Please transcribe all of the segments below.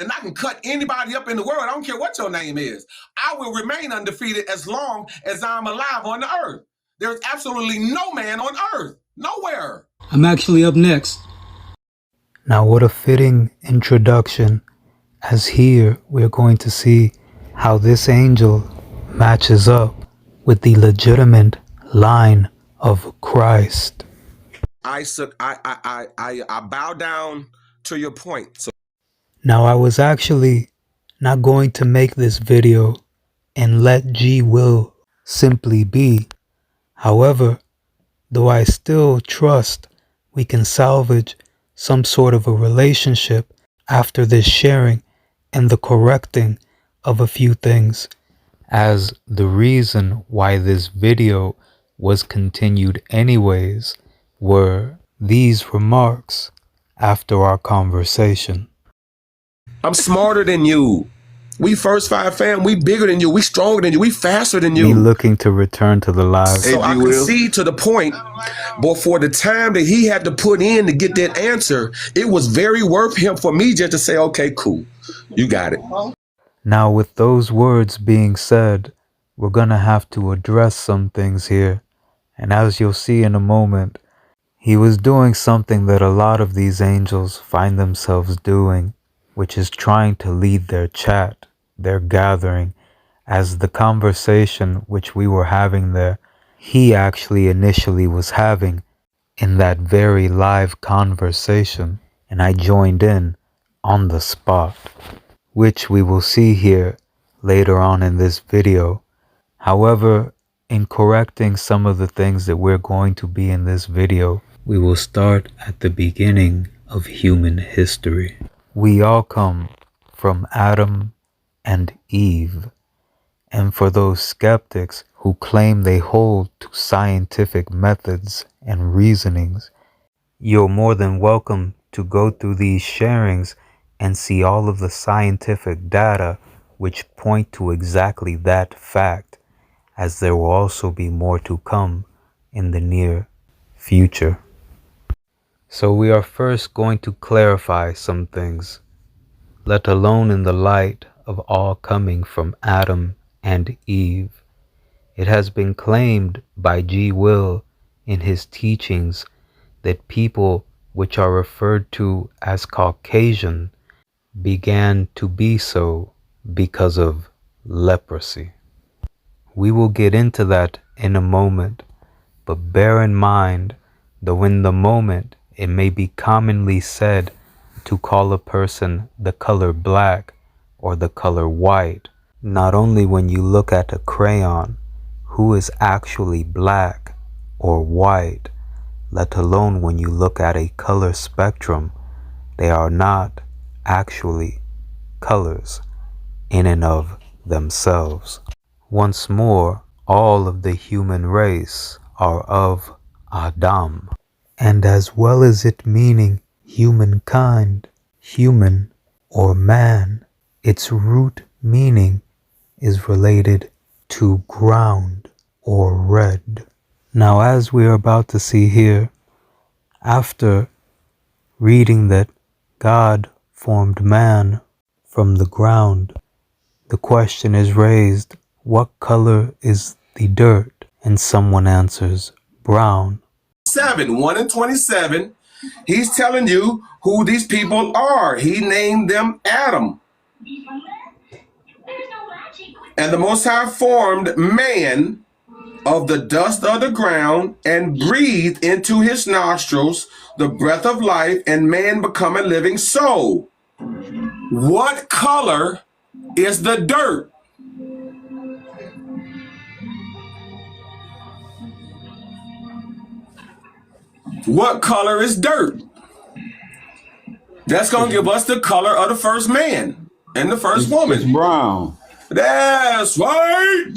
and I can cut anybody up in the world. I don't care what your name is. I will remain undefeated as long as I'm alive on the earth. There's absolutely no man on earth, nowhere. I'm actually up next. Now what a fitting introduction, as here we're going to see how this angel matches up with the legitimate line of Christ. I bow down to your point. So now I was actually not going to make this video and let G Will simply be. However, though I still trust we can salvage some sort of a relationship after this sharing and the correcting of a few things, as the reason why this video was continued anyways were these remarks after our conversation. I'm smarter than you. We First Five fam, we bigger than you, we stronger than you, we faster than you. Me looking to return to the live. So I concede to the point, but for the time that he had to put in to get that answer, it was very worth him for me just to say, okay, cool, you got it. Now with those words being said, we're gonna have to address some things here. And as you'll see in a moment, he was doing something that a lot of these angels find themselves doing, which is trying to lead their chat, their gathering, as the conversation which we were having there, he actually initially was having in that very live conversation, and I joined in on the spot, which we will see here later on in this video. However, in correcting some of the things that we're going to be in this video, we will start at the beginning of human history. We all come from Adam and Eve, and for those skeptics who claim they hold to scientific methods and reasonings, you're more than welcome to go through these sharings and see all of the scientific data which point to exactly that fact, as there will also be more to come in the near future. So we are first going to clarify some things, let alone in the light of all coming from Adam and Eve. It has been claimed by G. Will in his teachings that people which are referred to as Caucasian began to be so because of leprosy. We will get into that in a moment, but bear in mind, though in the moment it may be commonly said to call a person the color black or the color white, not only when you look at a crayon who is actually black or white, let alone when you look at a color spectrum, they are not actually colors in and of themselves. Once more, all of the human race are of Adam, and as well as it meaning humankind, human or man, its root meaning is related to ground or red. Now, as we are about to see here, after reading that God formed man from the ground, the question is raised, what color is the dirt? And someone answers, brown. 1 and 27, he's telling you who these people are. He named them Adam. And the Most High formed man of the dust of the ground and breathed into his nostrils the breath of life, and man become a living soul. What color is the dirt? What color is dirt? That's going to give us the color of the first man and the first woman. It's brown. That's right.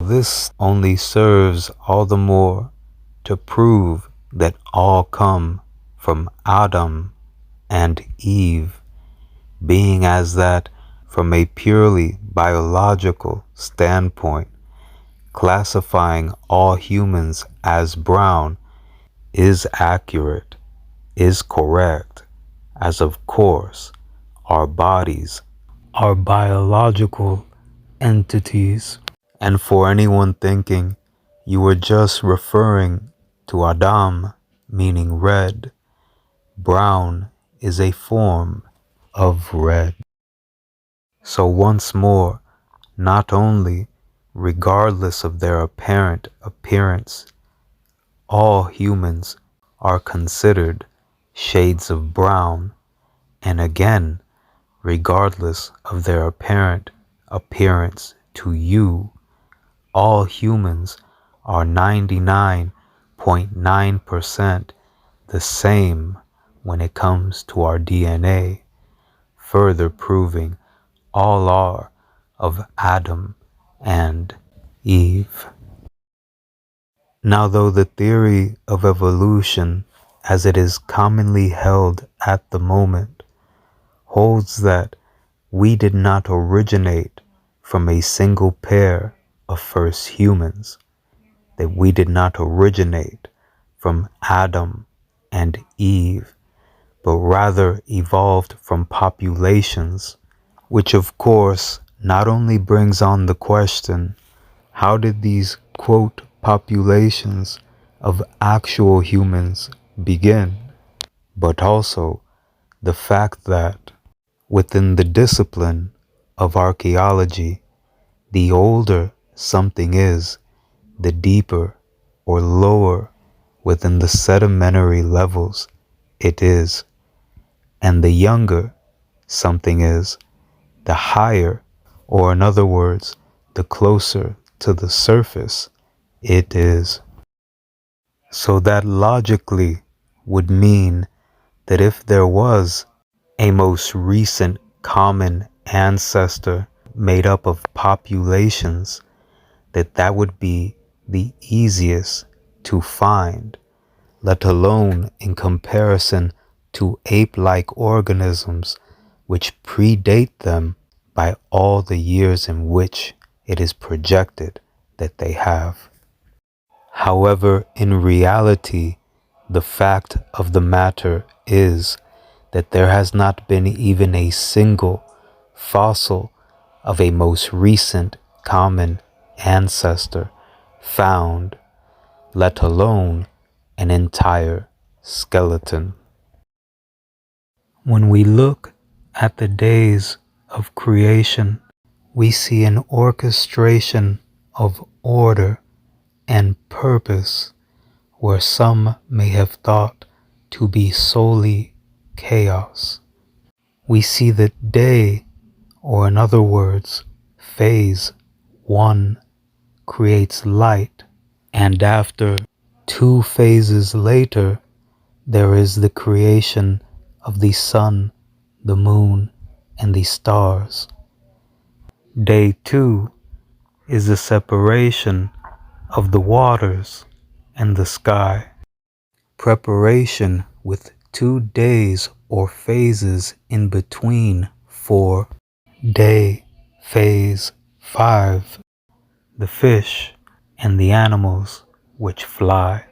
This only serves all the more to prove that all come from Adam and Eve, being as that from a purely biological standpoint, classifying all humans as brown is accurate, is correct, as of course our bodies are biological entities. And for anyone thinking you were just referring to Adam, meaning red, brown is a form of red. So once more, not only, regardless of their apparent appearance, all humans are considered shades of brown, and again, regardless of their apparent appearance to you, all humans are 99.9% the same when it comes to our DNA, further proving all are of Adam and Eve. Now, though the theory of evolution, as it is commonly held at the moment, holds that we did not originate from a single pair of first humans, that we did not originate from Adam and Eve, but rather evolved from populations, which of course not only brings on the question, how did these, quote, populations of actual humans begin? But also the fact that within the discipline of archaeology, the older something is, the deeper or lower within the sedimentary levels it is, and the younger something is, the higher, or in other words, the closer to the surface it is. So that logically would mean that if there was a most recent common ancestor made up of populations, that would be the easiest to find, let alone in comparison to ape-like organisms which predate them by all the years in which it is projected that they have. However, in reality, the fact of the matter is that there has not been even a single fossil of a most recent common ancestor found, let alone an entire skeleton. When we look at the days of creation, we see an orchestration of order and purpose where some may have thought to be solely chaos. We see that day, or in other words, phase 1, creates light, and after 2 phases later, there is the creation of the sun, the moon, and the stars. Day 2 is the separation of the waters and the sky. Preparation with 2 days or phases in between for day phase 5, the fish and the animals which fly,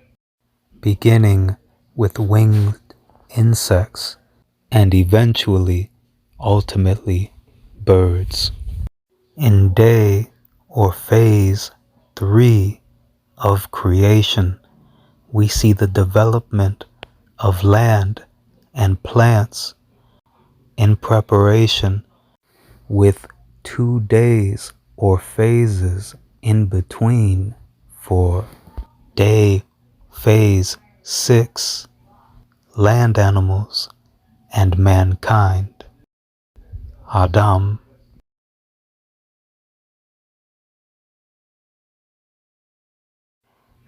beginning with winged insects and eventually, ultimately, birds. In day or phase 3 of creation, we see the development of land and plants in preparation with 2 days or phases in between for day phase 6, land animals and mankind, Adam.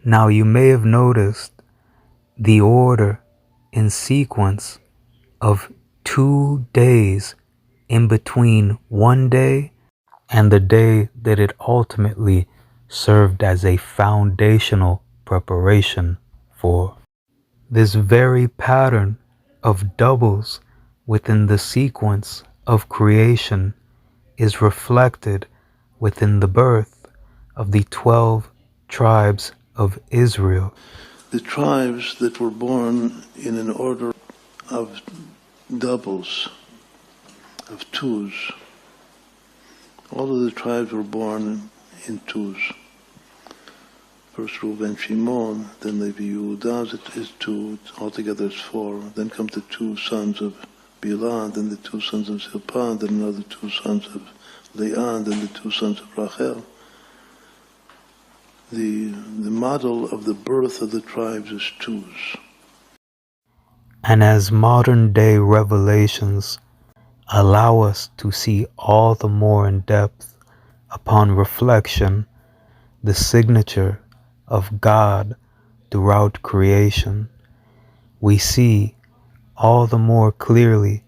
Now you may have noticed the order in sequence of 2 days in between one day and the day that it ultimately served as a foundational preparation for. This very pattern of doubles within the sequence of creation is reflected within the birth of the 12 tribes of Israel. The tribes that were born in an order of doubles, of twos. All of the tribes were born in twos. First Reuven, Shimon, then Levi, Yehuda is two, altogether it's four. Then come the two sons of Bilhah, then the two sons of Zilpah, then another two sons of Leah, then the two sons of Rachel. The model of the birth of the tribes is twos. And as modern day revelations allow us to see all the more in depth, upon reflection, the signature of God throughout creation, we see all the more clearly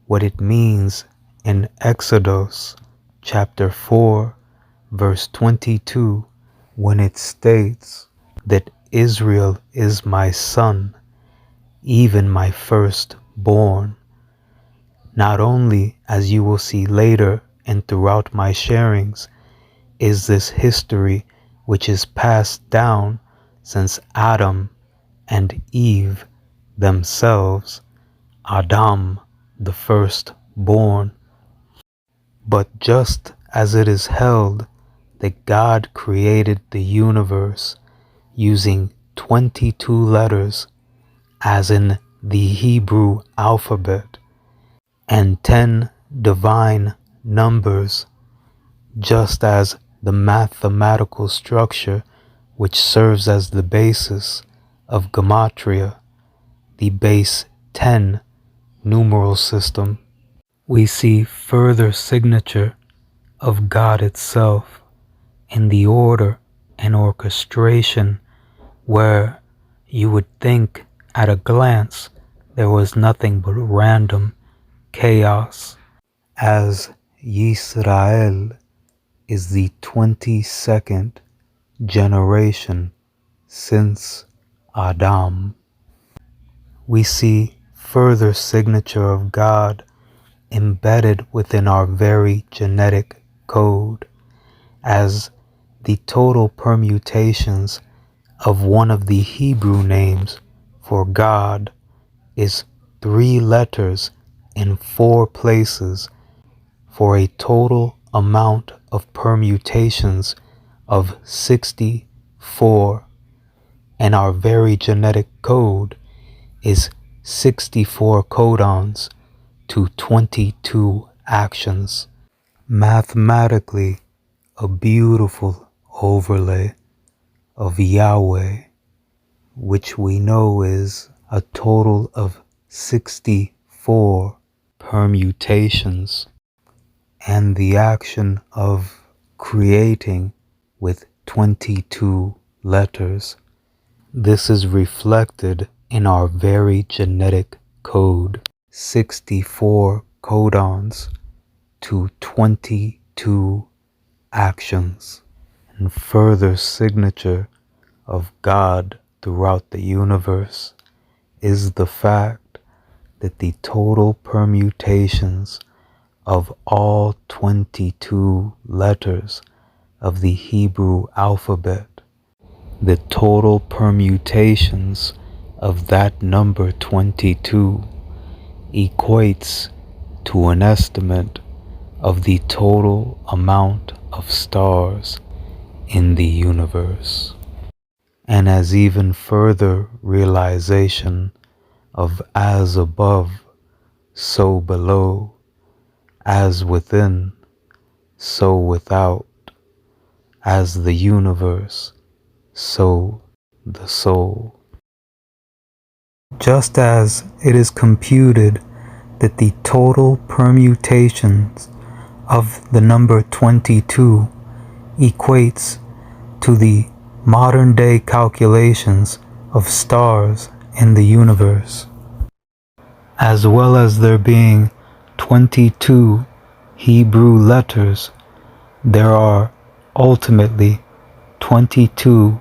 what it means in Exodus chapter 4 verse 22 when it states that Israel is my son, even my firstborn. Not only, as you will see later and throughout my sharings, is this history which is passed down since Adam and Eve themselves, Adam the firstborn. But just as it is held that God created the universe using 22 letters, as in the Hebrew alphabet, and 10 divine numbers, just as the mathematical structure which serves as the basis of Gematria, the base 10 numeral system, we see further signature of God itself in the order and orchestration where you would think at a glance there was nothing but random chaos, as Yisrael is the 22nd generation since Adam. We see further signature of God embedded within our very genetic code, as the total permutations of one of the Hebrew names for God is 3 letters in 4 places, for a total amount of permutations of 64, and our very genetic code is 64 codons to 22 actions. Mathematically, a beautiful overlay of Yahweh, which we know is a total of 64 permutations, and the action of creating with 22 letters. This is reflected in our very genetic code, 64 codons to 22 actions, and further signature of God throughout the universe is the fact that the total permutations of all 22 letters of the Hebrew alphabet, the total permutations of that number 22 equates to an estimate of the total amount of stars in the universe. And as even further realization of as above, so below, as within, so without, as the universe, so the soul. Just as it is computed that the total permutations of the number 22 equates to the modern day calculations of stars in the universe, as well as there being 22 Hebrew letters, there are ultimately 22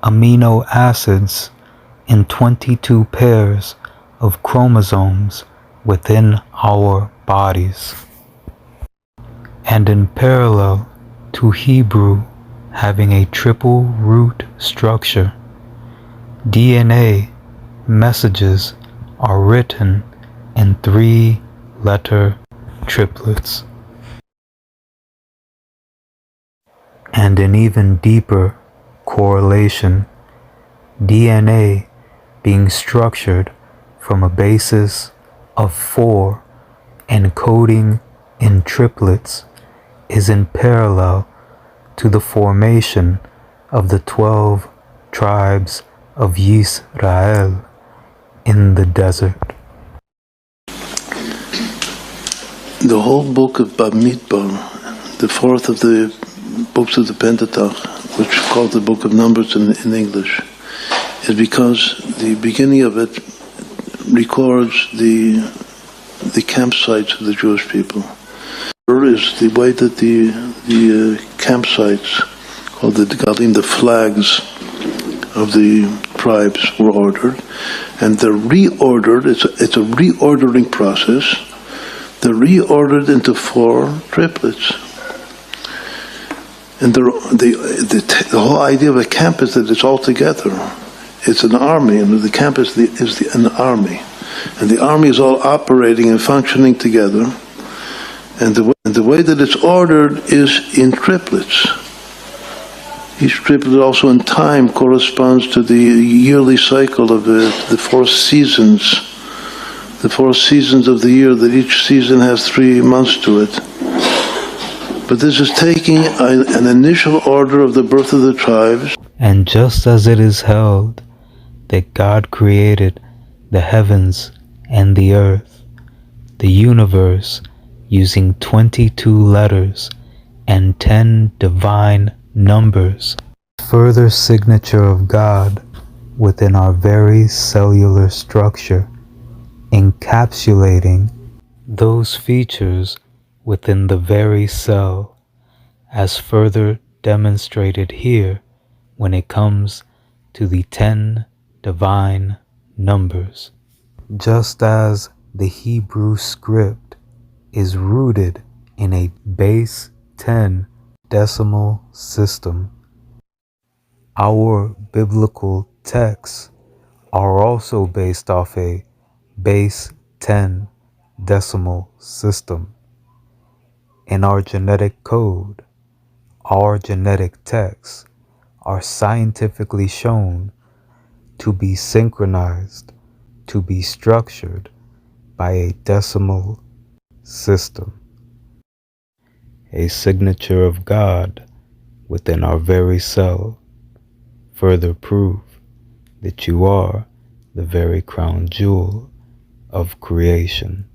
amino acids in 22 pairs of chromosomes within our bodies. And in parallel to Hebrew having a triple root structure, DNA messages are written in 3-letter triplets. And an even deeper correlation, DNA being structured from a basis of 4 and coding in triplets is in parallel to the formation of the 12 tribes of Yisrael in the desert. The whole book of Bamidbar, the fourth of the books of the Pentateuch, which is called the Book of Numbers in English, is because the beginning of it records the campsites of the Jewish people. There is the way that the campsites, called the Galim, the flags of the tribes, were ordered, and they're reordered. It's a reordering process. They're reordered into 4 triplets. And the whole idea of a camp is that it's all together. It's an army, and the camp is an army. And the army is all operating and functioning together. And the way that it's ordered is in triplets. Each triplet also in time corresponds to the yearly cycle of the 4 seasons. The 4 seasons of the year, that each season has 3 months to it. But this is taking an initial order of the birth of the tribes. And just as it is held that God created the heavens and the earth, the universe, using 22 letters and 10 divine numbers, further signature of God within our very cellular structure, encapsulating those features within the very cell, as further demonstrated here when it comes to the 10 divine numbers. Just as the Hebrew script is rooted in a base 10 decimal system, our biblical texts are also based off a base 10 decimal system. In our genetic code, our genetic texts are scientifically shown to be synchronized, to be structured by a decimal system, a signature of God within our very cell. Further proof that you are the very crown jewel of creation.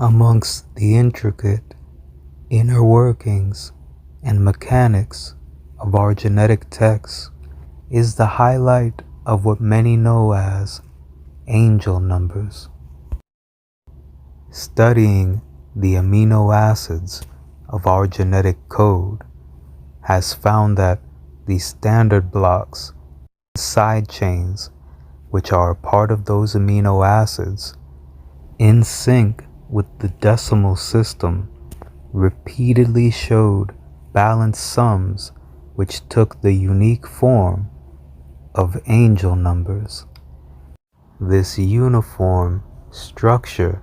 Amongst the intricate inner workings and mechanics of our genetic text is the highlight of what many know as angel numbers. Studying the amino acids of our genetic code has found that the standard blocks, side chains, which are a part of those amino acids, in sync with the decimal system, repeatedly showed balanced sums which took the unique form of angel numbers. This uniform structure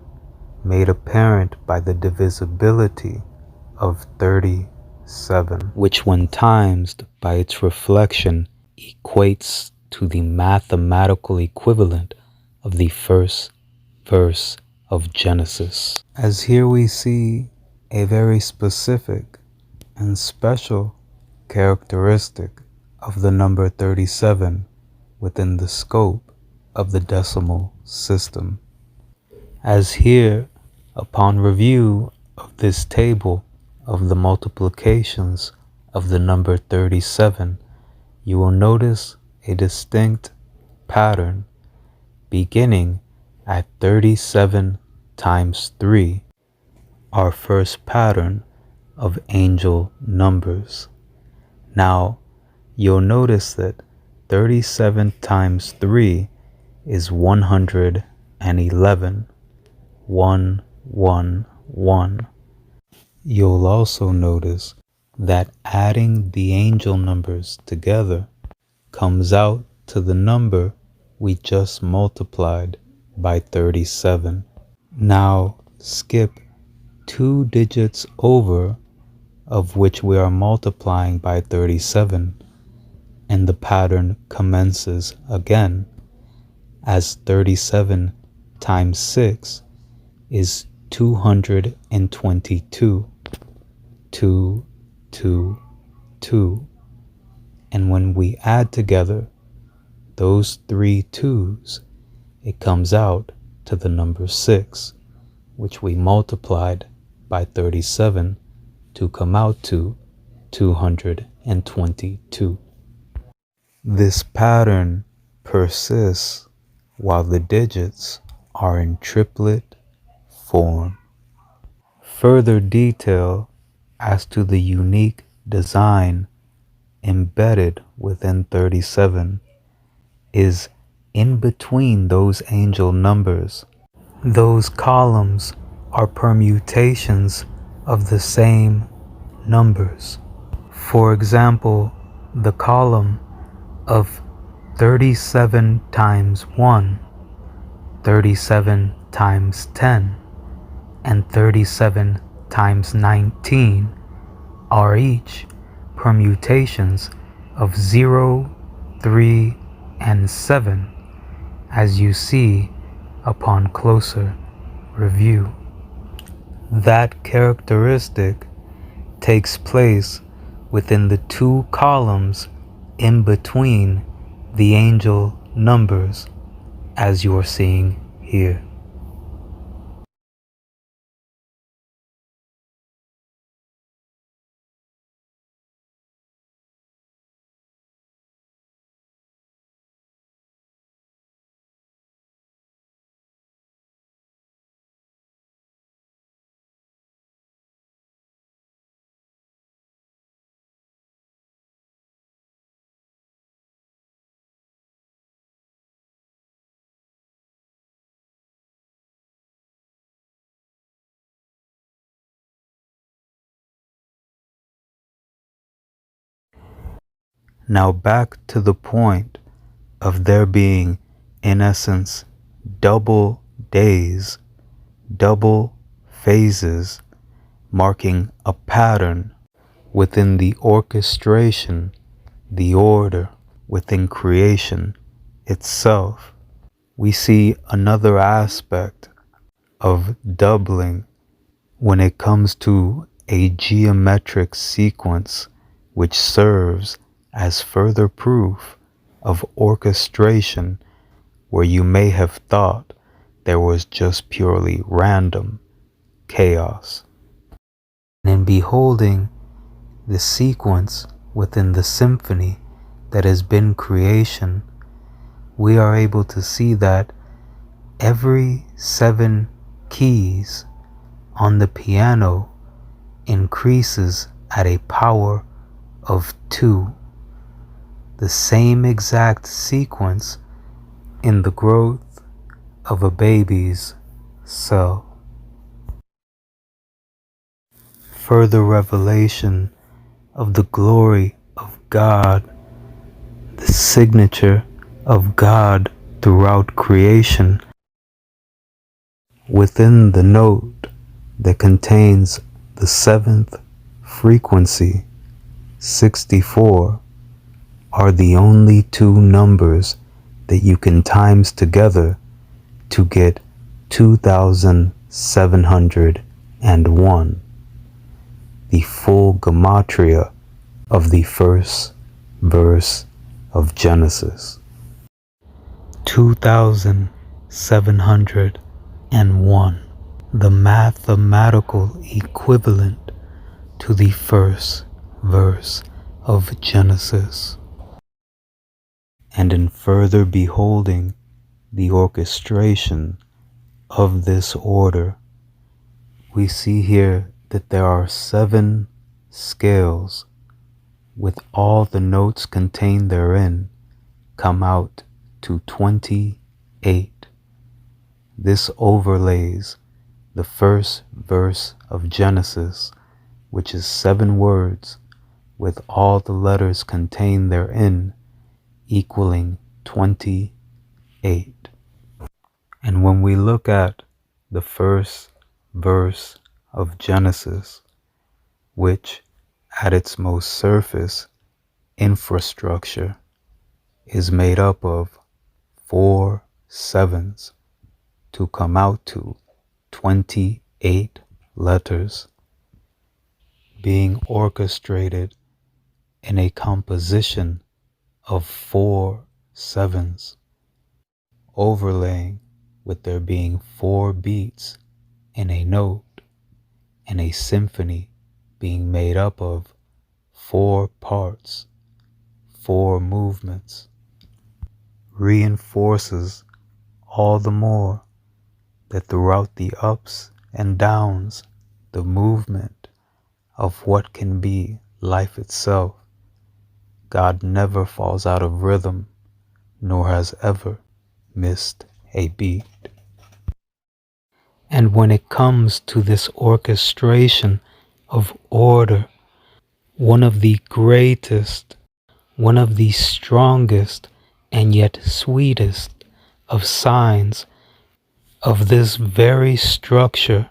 made apparent by the divisibility of 37, which when times by its reflection equates to the mathematical equivalent of the first verse of Genesis. As here we see a very specific and special characteristic of the number 37 within the scope of the decimal system. As here, upon review of this table of the multiplications of the number 37, you will notice a distinct pattern beginning at 37 times 3, our first pattern of angel numbers. Now, you'll notice that 37 times 3 is 100 and 11. 1, 1, 1. You'll also notice that adding the angel numbers together comes out to the number we just multiplied by 37. Now skip 2 digits over, of which we are multiplying by 37, and the pattern commences again, as 37 times 6 is 222. 2, 2, 2. And when we add together those 3 2's, it comes out to the number 6, which we multiplied by 37 to come out to 222. This pattern persists while the digits are in triplet form. Further detail as to the unique design embedded within 37 is in between those angel numbers. Those columns are permutations of the same numbers. For example, the column of 37 times 1, 37 times 10, and 37 times 19 are each permutations of 0, 3, and 7, as you see upon closer review. That characteristic takes place within the 2 columns in between the angel numbers, as you are seeing here. Now back to the point of there being, in essence, double days, double phases, marking a pattern within the orchestration, the order within creation itself. We see another aspect of doubling when it comes to a geometric sequence which serves as further proof of orchestration, where you may have thought there was just purely random chaos. And in beholding the sequence within the symphony that has been creation, we are able to see that every 7 keys on the piano increases at a power of 2. The same exact sequence in the growth of a baby's cell. Further revelation of the glory of God, the signature of God throughout creation, within the note that contains the 7th frequency, 64, are the only 2 numbers that you can times together to get 2,701, the full gematria of the first verse of Genesis. 2,701, the mathematical equivalent to the first verse of Genesis. And in further beholding the orchestration of this order, we see here that there are 7 scales with all the notes contained therein come out to 28. This overlays the first verse of Genesis, which is 7 words with all the letters contained therein, equaling 28. And when we look at the first verse of Genesis, which at its most surface infrastructure is made up of 4 sevens to come out to 28 letters being orchestrated in a composition of 4 sevens, overlaying with there being 4 beats in a note, and a symphony being made up of 4 parts, 4 movements, reinforces all the more that throughout the ups and downs, the movement of what can be life itself, God never falls out of rhythm, nor has ever missed a beat. And when it comes to this orchestration of order, one of the greatest, one of the strongest, and yet sweetest of signs of this very structure,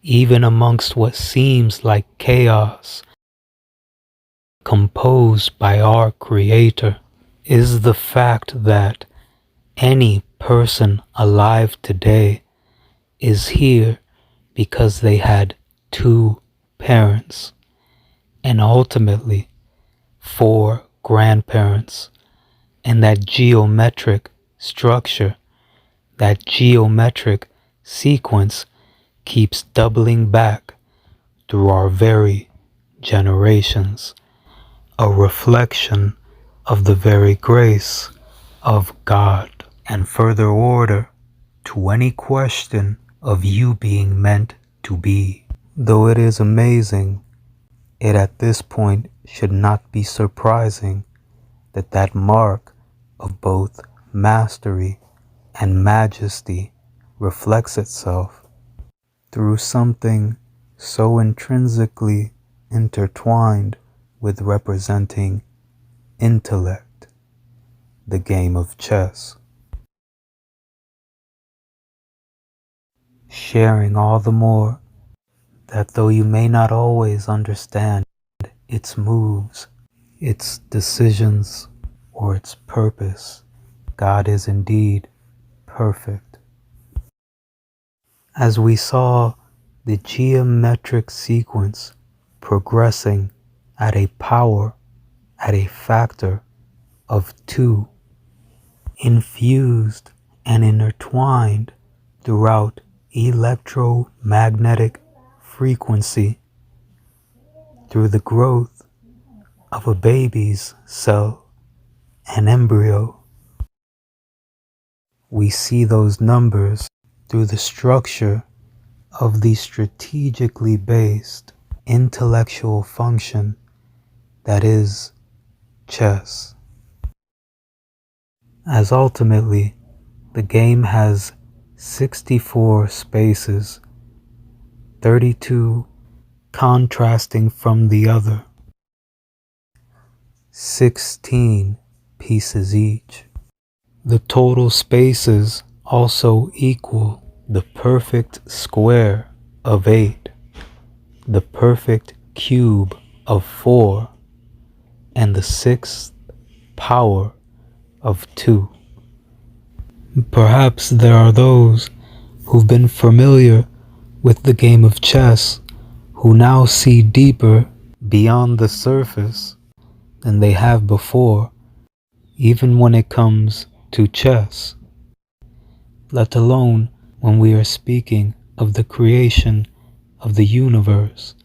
even amongst what seems like chaos, composed by our Creator, is the fact that any person alive today is here because they had 2 parents and ultimately 4 grandparents, and that geometric structure, that geometric sequence keeps doubling back through our very generations, a reflection of the very grace of God, and further order to any question of you being meant to be. Though it is amazing, it at this point should not be surprising that that mark of both mastery and majesty reflects itself through something so intrinsically intertwined with representing intellect, the game of chess. Sharing all the more that though you may not always understand its moves, its decisions, or its purpose, God is indeed perfect. As we saw the geometric sequence progressing at a power, at a factor of 2, infused and intertwined throughout electromagnetic frequency, through the growth of a baby's cell and embryo, we see those numbers through the structure of the strategically based intellectual function that is chess. As ultimately, the game has 64 spaces, 32 contrasting from the other, 16 pieces each. The total spaces also equal the perfect square of 8, the perfect cube of 4, and the 6th power of 2. Perhaps there are those who've been familiar with the game of chess who now see deeper beyond the surface than they have before, even when it comes to chess, let alone when we are speaking of the creation of the universe,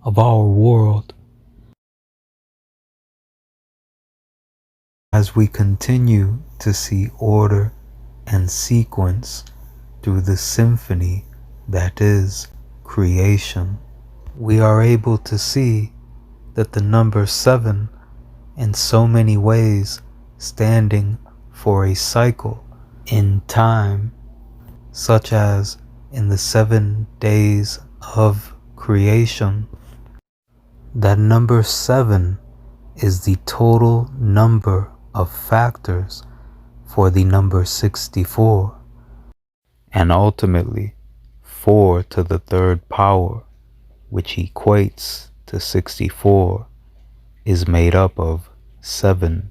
of our world. As we continue to see order and sequence through the symphony that is creation, we are able to see that the number 7, in so many ways standing for a cycle in time, such as in the 7 days of creation. That number 7 is the total number of factors for the number 64, and ultimately 4 to the third power, which equates to 64, is made up of 7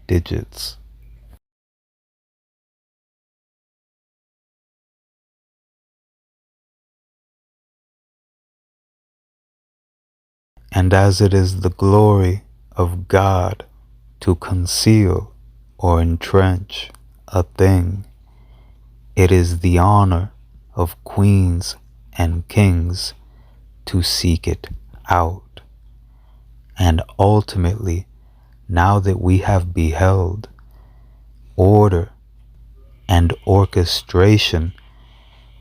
digits. And as it is the glory of God to conceal or entrench a thing, it is the honor of queens and kings to seek it out. And ultimately, now that we have beheld order and orchestration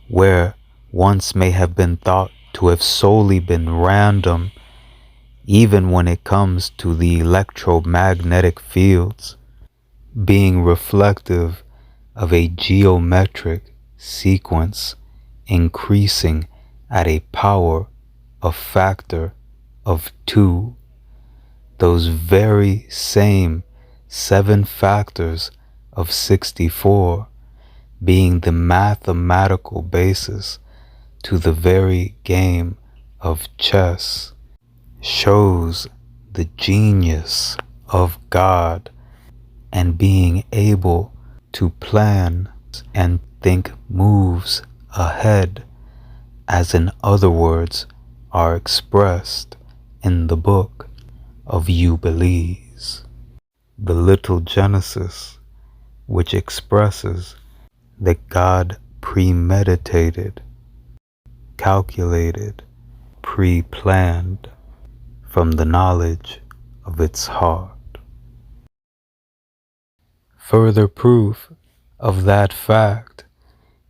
where once may have been thought to have solely been random, even when it comes to the electromagnetic fields, being reflective of a geometric sequence increasing at a power of factor of 2, those very same 7 factors of 64 being the mathematical basis to the very game of chess, shows the genius of God and being able to plan and think moves ahead, as in other words are expressed in the book of Jubilees, the little Genesis, which expresses that God premeditated, calculated, pre-planned from the knowledge of its heart. Further proof of that fact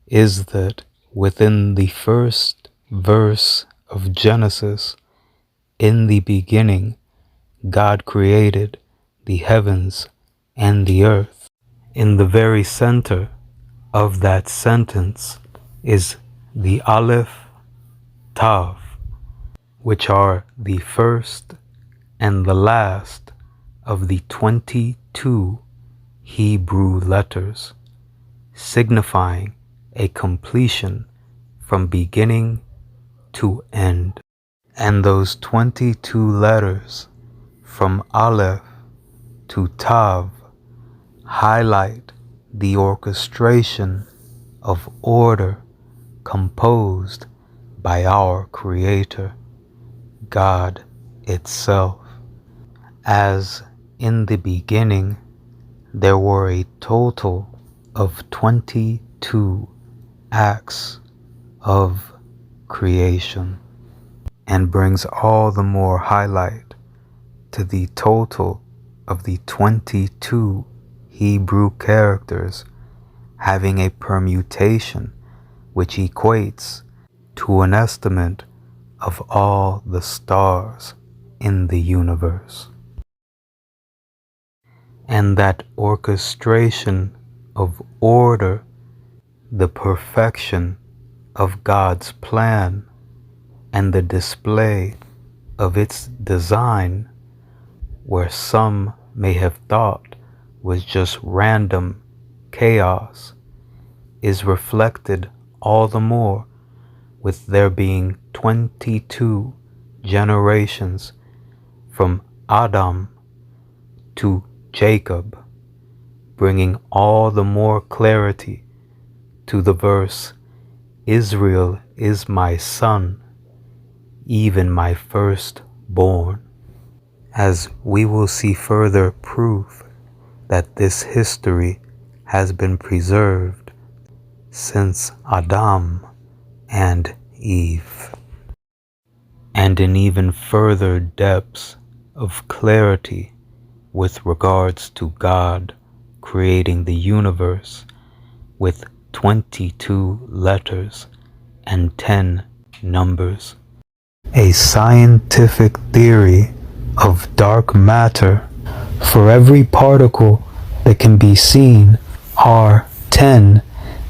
is that within the first verse of Genesis, in the beginning, God created the heavens and the earth. In the very center of that sentence is the Aleph, Tav, which are the first and the last of the 22 Hebrew letters, signifying a completion from beginning to end. And those 22 letters from Aleph to Tav highlight the orchestration of order composed by our Creator, God itself. As in the beginning there were a total of 22 acts of creation, and brings all the more highlight to the total of the 22 Hebrew characters having a permutation which equates to an estimate of all the stars in the universe. And that orchestration of order, the perfection of God's plan, and the display of its design, where some may have thought was just random chaos, is reflected all the more with there being 22 generations from Adam to Jacob, bringing all the more clarity to the verse, Israel is my son, even my firstborn, as we will see further proof that this history has been preserved since Adam and Eve, and in even further depths of clarity with regards to God creating the universe with 22 letters and 10 numbers. A scientific theory of dark matter, for every particle that can be seen are 10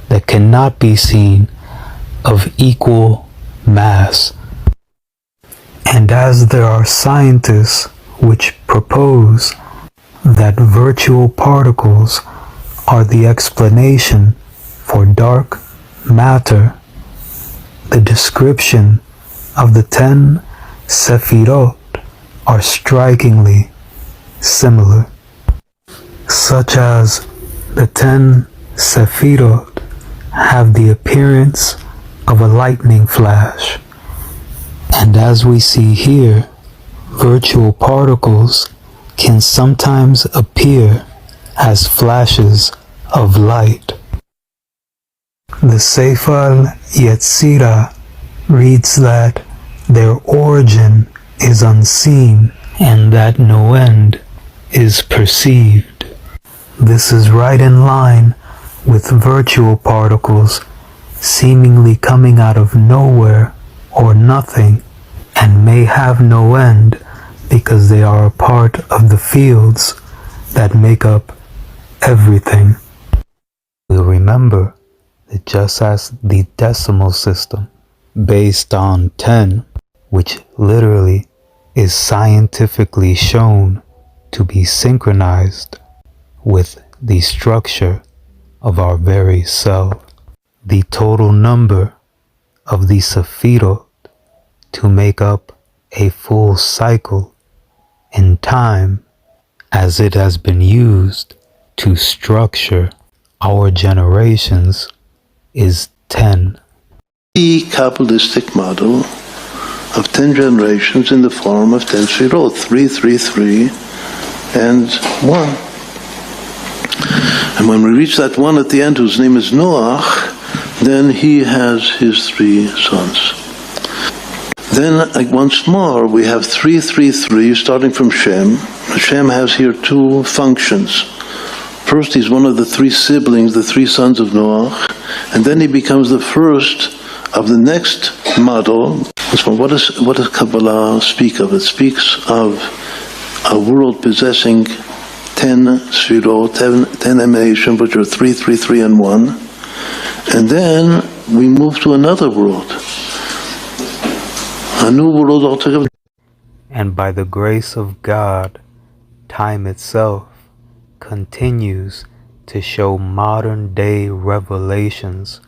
that cannot be seen of equal mass. And as there are scientists which propose that virtual particles are the explanation for dark matter, the description of the 10 Sephirot are strikingly similar, such as the 10 Sephirot have the appearance of a lightning flash, and as we see here, virtual particles can sometimes appear as flashes of light. The Sefer Yetzirah reads that their origin is unseen and that no end is perceived. This is right in line with virtual particles seemingly coming out of nowhere or nothing and may have no end because they are a part of the fields that make up everything. We'll remember that just as the decimal system based on 10, which literally is scientifically shown to be synchronized with the structure of our very self, the total number of the Sephirot to make up a full cycle in time as it has been used to structure our generations is 10. The Kabbalistic model of 10 generations in the form of 10 Sfirot, 3, 3, 3, and 1. And when we reach that one at the end, whose name is Noach, then he has his 3 sons. Then once more we have 3, 3, 3, starting from Shem. Shem has here 2 functions. First, he's one of the 3 siblings, the 3 sons of Noach, and then he becomes the first of the next model. So what does Kabbalah speak of? It speaks of a world possessing 10 Sfirot, 10 emanations, which are 3, 3, 3, and 1. And then we move to another world, a new world altogether. And by the grace of God, time itself continues to show modern day revelations,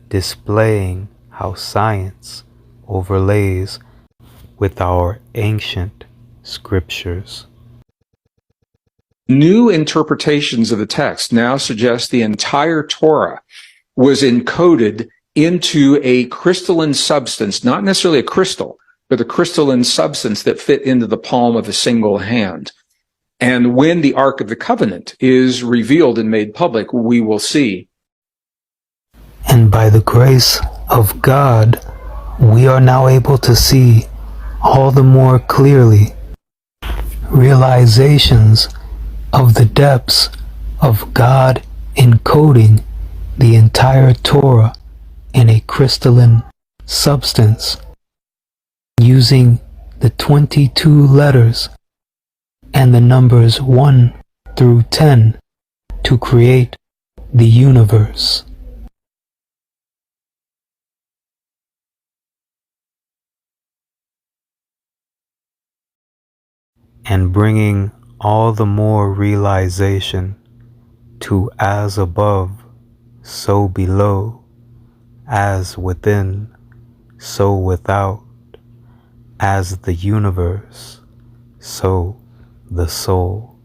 displaying how science overlays with our ancient scriptures. New interpretations of the text now suggest the entire Torah was encoded into a crystalline substance, not necessarily a crystal, but a crystalline substance that fit into the palm of a single hand. And when the Ark of the Covenant is revealed and made public, we will see. And by the grace of God, we are now able to see all the more clearly realizations of the depths of God encoding the entire Torah in a crystalline substance, using the 22 letters and the numbers 1 through 10 to create the universe. And bringing all the more realization to as above, so below, as within, so without, as the universe, so the soul,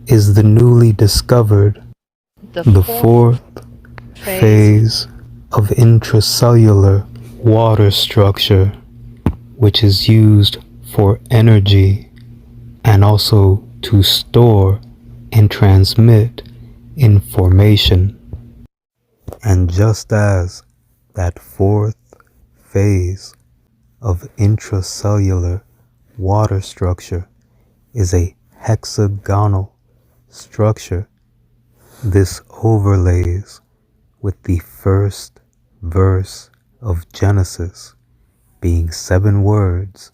is the newly discovered, the fourth phase of intracellular water structure, which is used for energy and also to store and transmit information. And just as that fourth phase of intracellular water structure is a hexagonal structure, this overlays with the first verse of Genesis being 7 words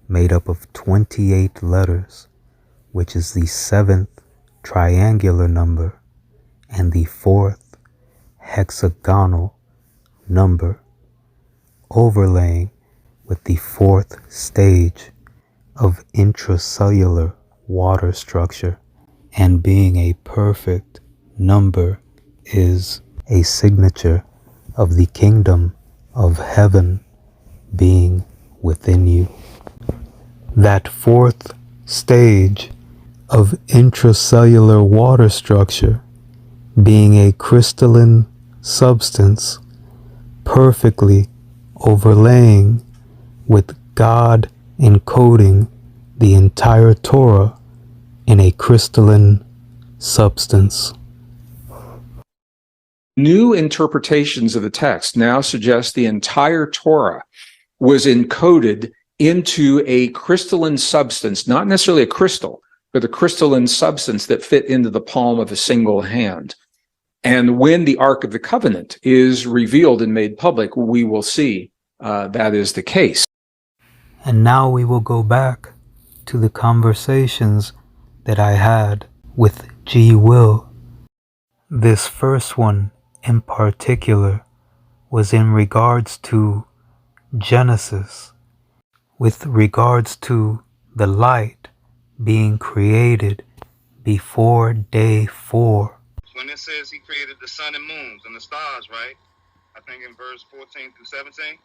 made up of 28 letters, which is the 7th triangular number and the 4th hexagonal number, overlaying with the fourth stage of intracellular water structure, and being a perfect number is a signature of the kingdom of heaven being within you. That fourth stage of intracellular water structure being a crystalline substance perfectly overlaying with God encoding the entire Torah in a crystalline substance. New interpretations of the text now suggest the entire Torah was encoded into a crystalline substance, not necessarily a crystal, but a crystalline substance that fit into the palm of a single hand. And when the Ark of the Covenant is revealed and made public, we will see that is the case. And now we will go back to the conversations that I had with G. Will. This first one in particular was in regards to Genesis, with regards to the light being created before day 4. When it says he created the sun and moons and the stars, right? I think in verse 14 through 17.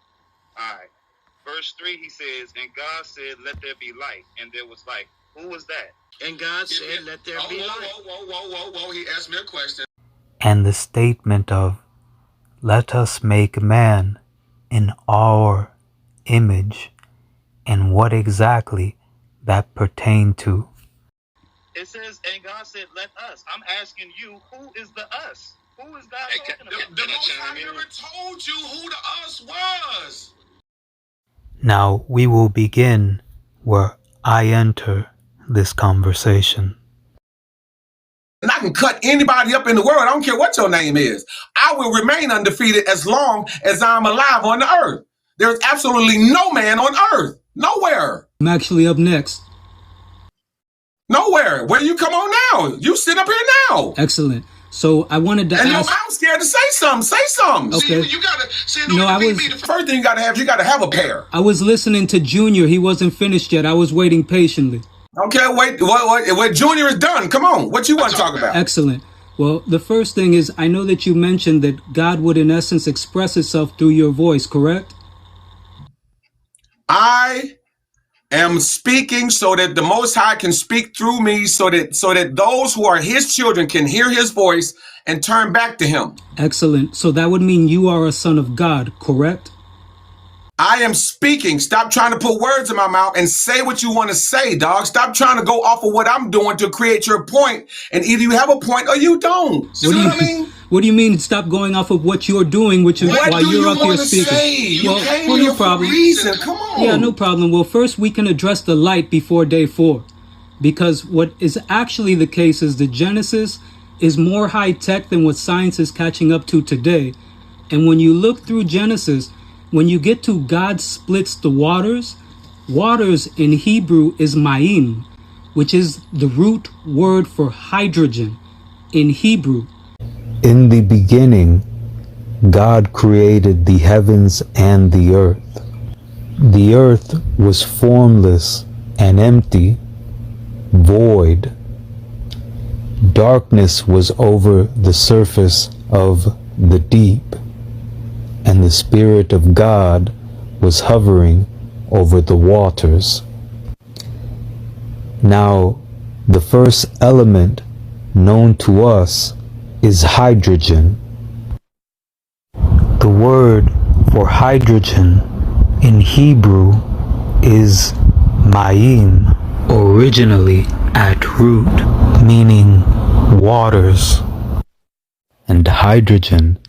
All right. Verse 3, he says, and God said, let there be light. And there was light. Who was that? And God said, let there be light. Whoa. He asked me a question. And the statement of, let us make man in our image, and what exactly that pertained to. It says, and God said, let us. I'm asking you, who is the us? Who is God talking about? The Most High never told you who the us was. Now we will begin where I enter this conversation. And I can cut anybody up in the world. I don't care what your name is. I will remain undefeated as long as I'm alive on the earth. There's absolutely no man on earth. Nowhere. I'm actually up next. Nowhere. Where you come on now? You sit up here now. Excellent. So I wanted to and ask. I'm scared to say something. Say something. Okay. See, you gotta. See, no, I was. The first thing you gotta have a pair. I was listening to Junior. He wasn't finished yet. I was waiting patiently. Okay, wait. What Junior is done. Come on. What you want to talk about? Excellent. Well, the first thing is, I know that you mentioned that God would, in essence, express itself through your voice. Correct? I am speaking so that the Most High can speak through me, so that those who are His children can hear His voice and turn back to Him. Excellent. So that would mean you are a son of God, correct? I am speaking. Stop trying to put words in my mouth and say what you want to say, dog. Stop trying to go off of what I'm doing to create your point. And either you have a point or you don't. What do you mean? What do you mean? Stop going off of what you're doing, which is why you're up here speaking. Say? Well, you came here no problem. For a reason. Come on. Yeah, no problem. Well, first we can address the light before day 4, because what is actually the case is the Genesis is more high tech than what science is catching up to today. And when you look through Genesis, when you get to God splits the waters, waters in Hebrew is ma'im, which is the root word for hydrogen in Hebrew. In the beginning, God created the heavens and the earth. The earth was formless and empty, void. Darkness was over the surface of the deep, and the Spirit of God was hovering over the waters. Now, the first element known to us is hydrogen. The word for hydrogen in Hebrew is ma'im, originally at root, meaning waters, and hydrogen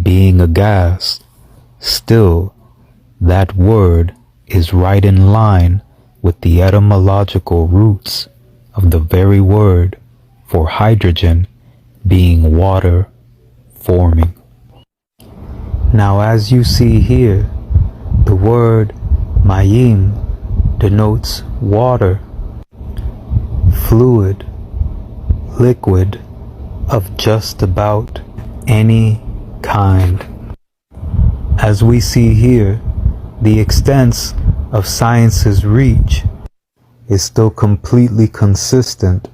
being a gas. Still, that word is right in line with the etymological roots of the very word for hydrogen being water forming. Now, as you see here, the word ma'im denotes water, fluid, liquid of just about any mankind. As we see here, the extents of science's reach is still completely consistent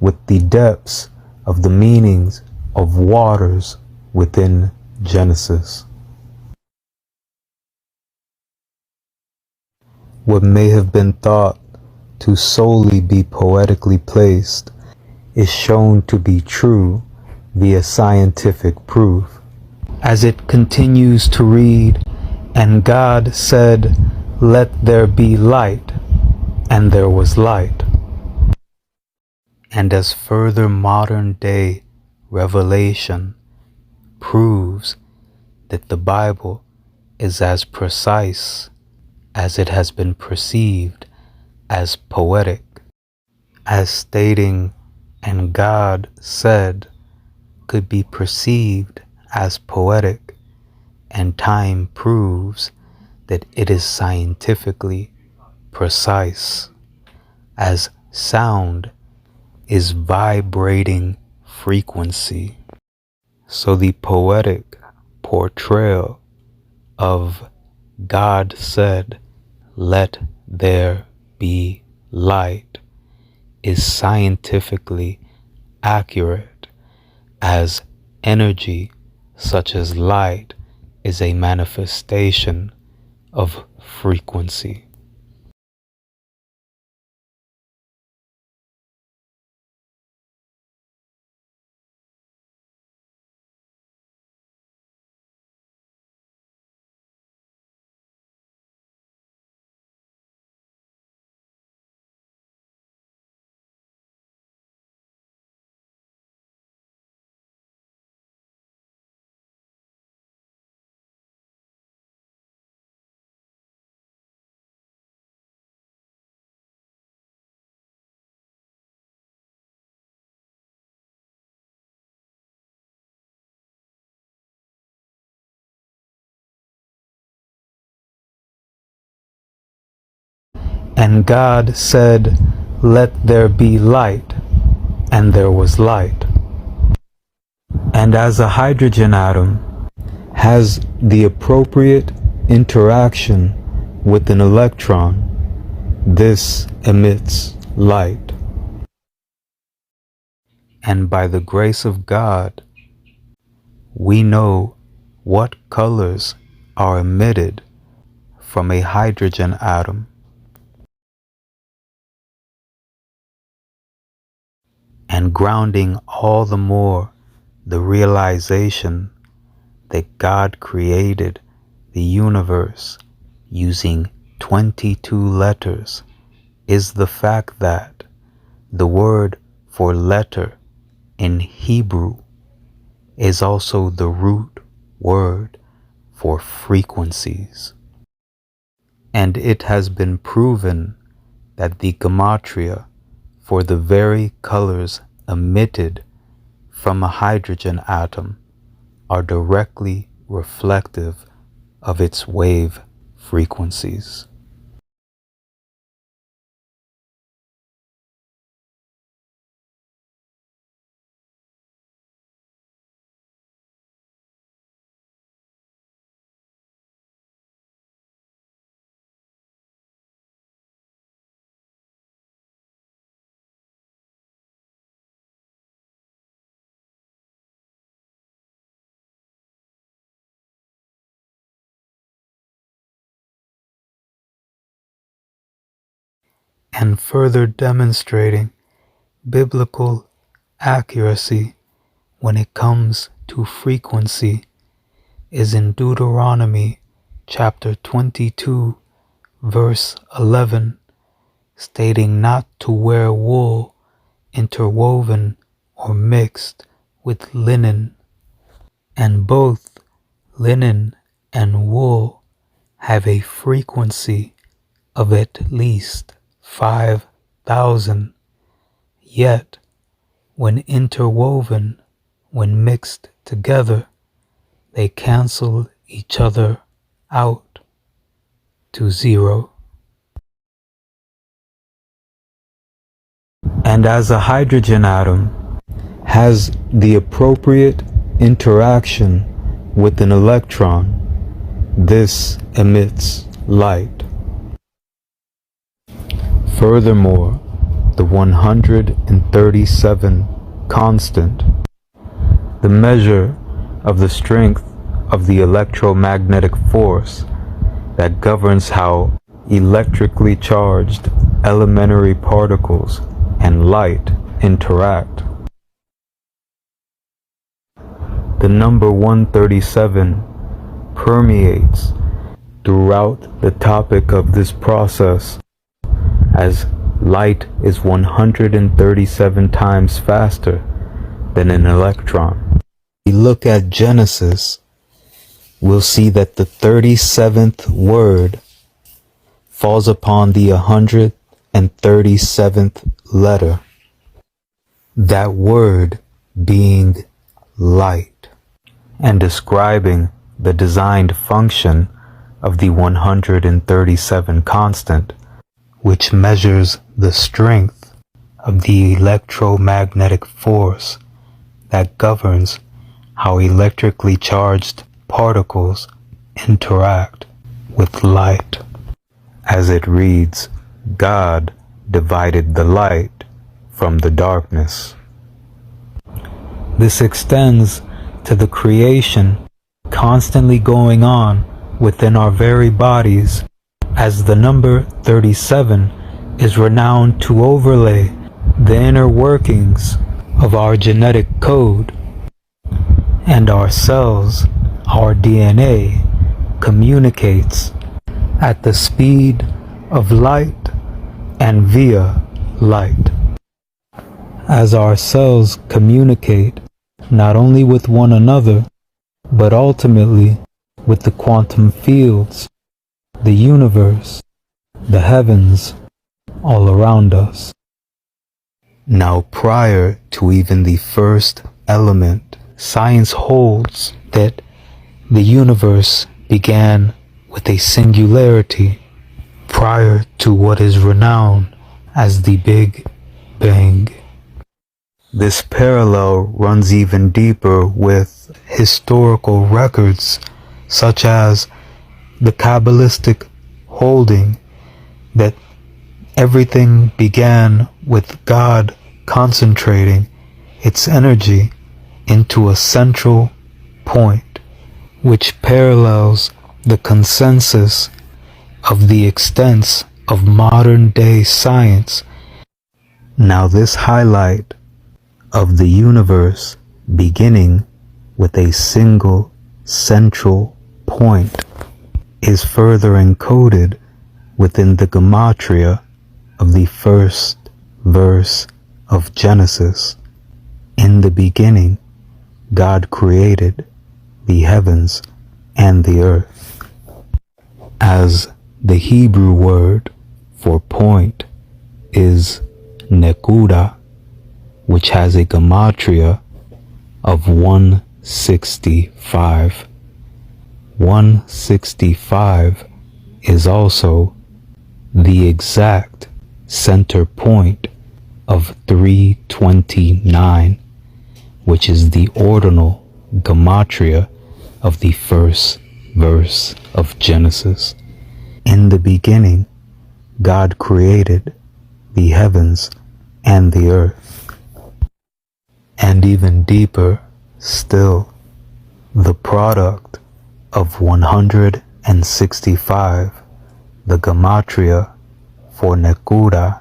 with the depths of the meanings of waters within Genesis. What may have been thought to solely be poetically placed is shown to be true via scientific proof. As it continues to read, "And God said, let there be light, and there was light." And as further modern day revelation proves that the Bible is as precise as it has been perceived as poetic, as stating "and God said" could be perceived as poetic, and time proves that it is scientifically precise, as sound is vibrating frequency. So the poetic portrayal of "God said, let there be light" is scientifically accurate, as energy such as light is a manifestation of frequency. And God said, let there be light, and there was light. And as a hydrogen atom has the appropriate interaction with an electron, this emits light. And by the grace of God, we know what colors are emitted from a hydrogen atom. And grounding all the more the realization that God created the universe using 22 letters is the fact that the word for letter in Hebrew is also the root word for frequencies. And it has been proven that the gematria for the very colors emitted from a hydrogen atom are directly reflective of its wave frequencies. And further demonstrating biblical accuracy when it comes to frequency is in Deuteronomy chapter 22 verse 11, stating not to wear wool interwoven or mixed with linen. And both linen and wool have a frequency of at least 5,000, yet when interwoven, when mixed together, they cancel each other out to zero. And as a hydrogen atom has the appropriate interaction with an electron, this emits light. Furthermore, the 137 constant, the measure of the strength of the electromagnetic force that governs how electrically charged elementary particles and light interact. The number 137 permeates throughout the topic of this process, as light is 137 times faster than an electron. If we look at Genesis, we'll see that the 37th word falls upon the 137th letter, that word being light, and describing the designed function of the 137 constant, which measures the strength of the electromagnetic force that governs how electrically charged particles interact with light. As it reads, God divided the light from the darkness. This extends to the creation constantly going on within our very bodies, as the number 37 is renowned to overlay the inner workings of our genetic code, and our cells, our DNA, communicates at the speed of light and via light. As our cells communicate not only with one another, but ultimately with the quantum fields, the universe, the heavens, all around us. Now, prior to even the first element, science holds that the universe began with a singularity prior to what is renowned as the Big Bang. This parallel runs even deeper with historical records, such as the Kabbalistic holding that everything began with God concentrating its energy into a central point, which parallels the consensus of the extents of modern day science. Now, this highlight of the universe beginning with a single central point is further encoded within the gematria of the first verse of Genesis. In the beginning, God created the heavens and the earth. As the Hebrew word for point is nekuda, which has a gematria of 165. 165 is also the exact center point of 329, which is the ordinal gematria of the first verse of Genesis. In the beginning, God created the heavens and the earth. And even deeper still, the product of 165, the gematria for nekuda,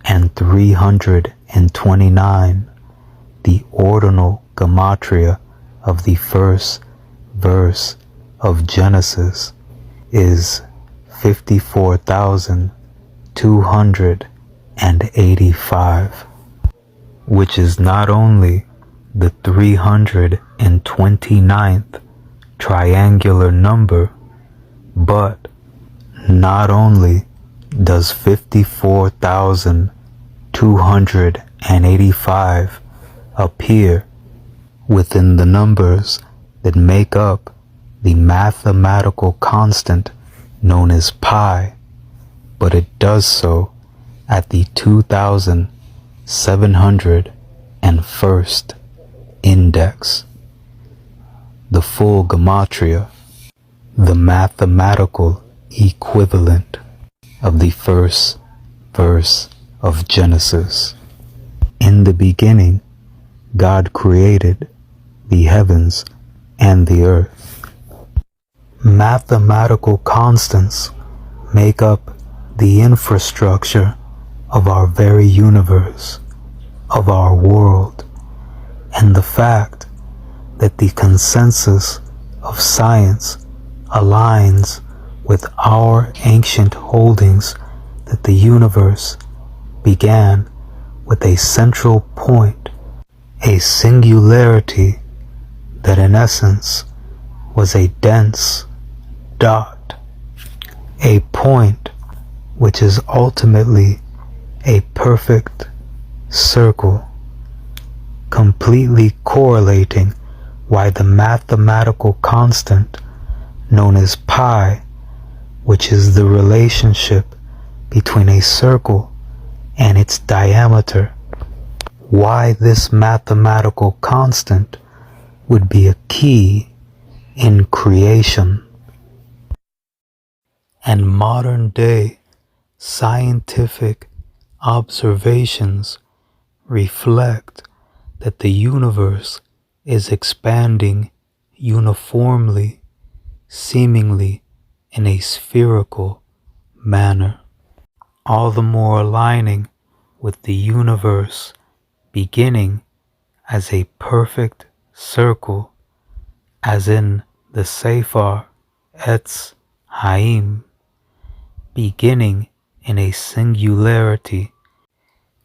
and 329, the ordinal gematria of the first verse of Genesis, is 54,285, which is not only the 329th triangular number, but not only does 54,285 appear within the numbers that make up the mathematical constant known as pi, but it does so at the 2,701st index. the full gematria, the mathematical equivalent of the first verse of Genesis. In the beginning, God created the heavens and the earth. Mathematical constants make up the infrastructure of our very universe, of our world, and the fact that the consensus of science aligns with our ancient holdings that the universe began with a central point, a singularity that in essence was a dense dot, a point which is ultimately a perfect circle, completely correlating why the mathematical constant known as pi, which is the relationship between a circle and its diameter, why this mathematical constant would be a key in creation. And modern day scientific observations reflect that the universe is expanding uniformly, seemingly in a spherical manner, all the more aligning with the universe beginning as a perfect circle, as in the Sefer Etz Haim, beginning in a singularity,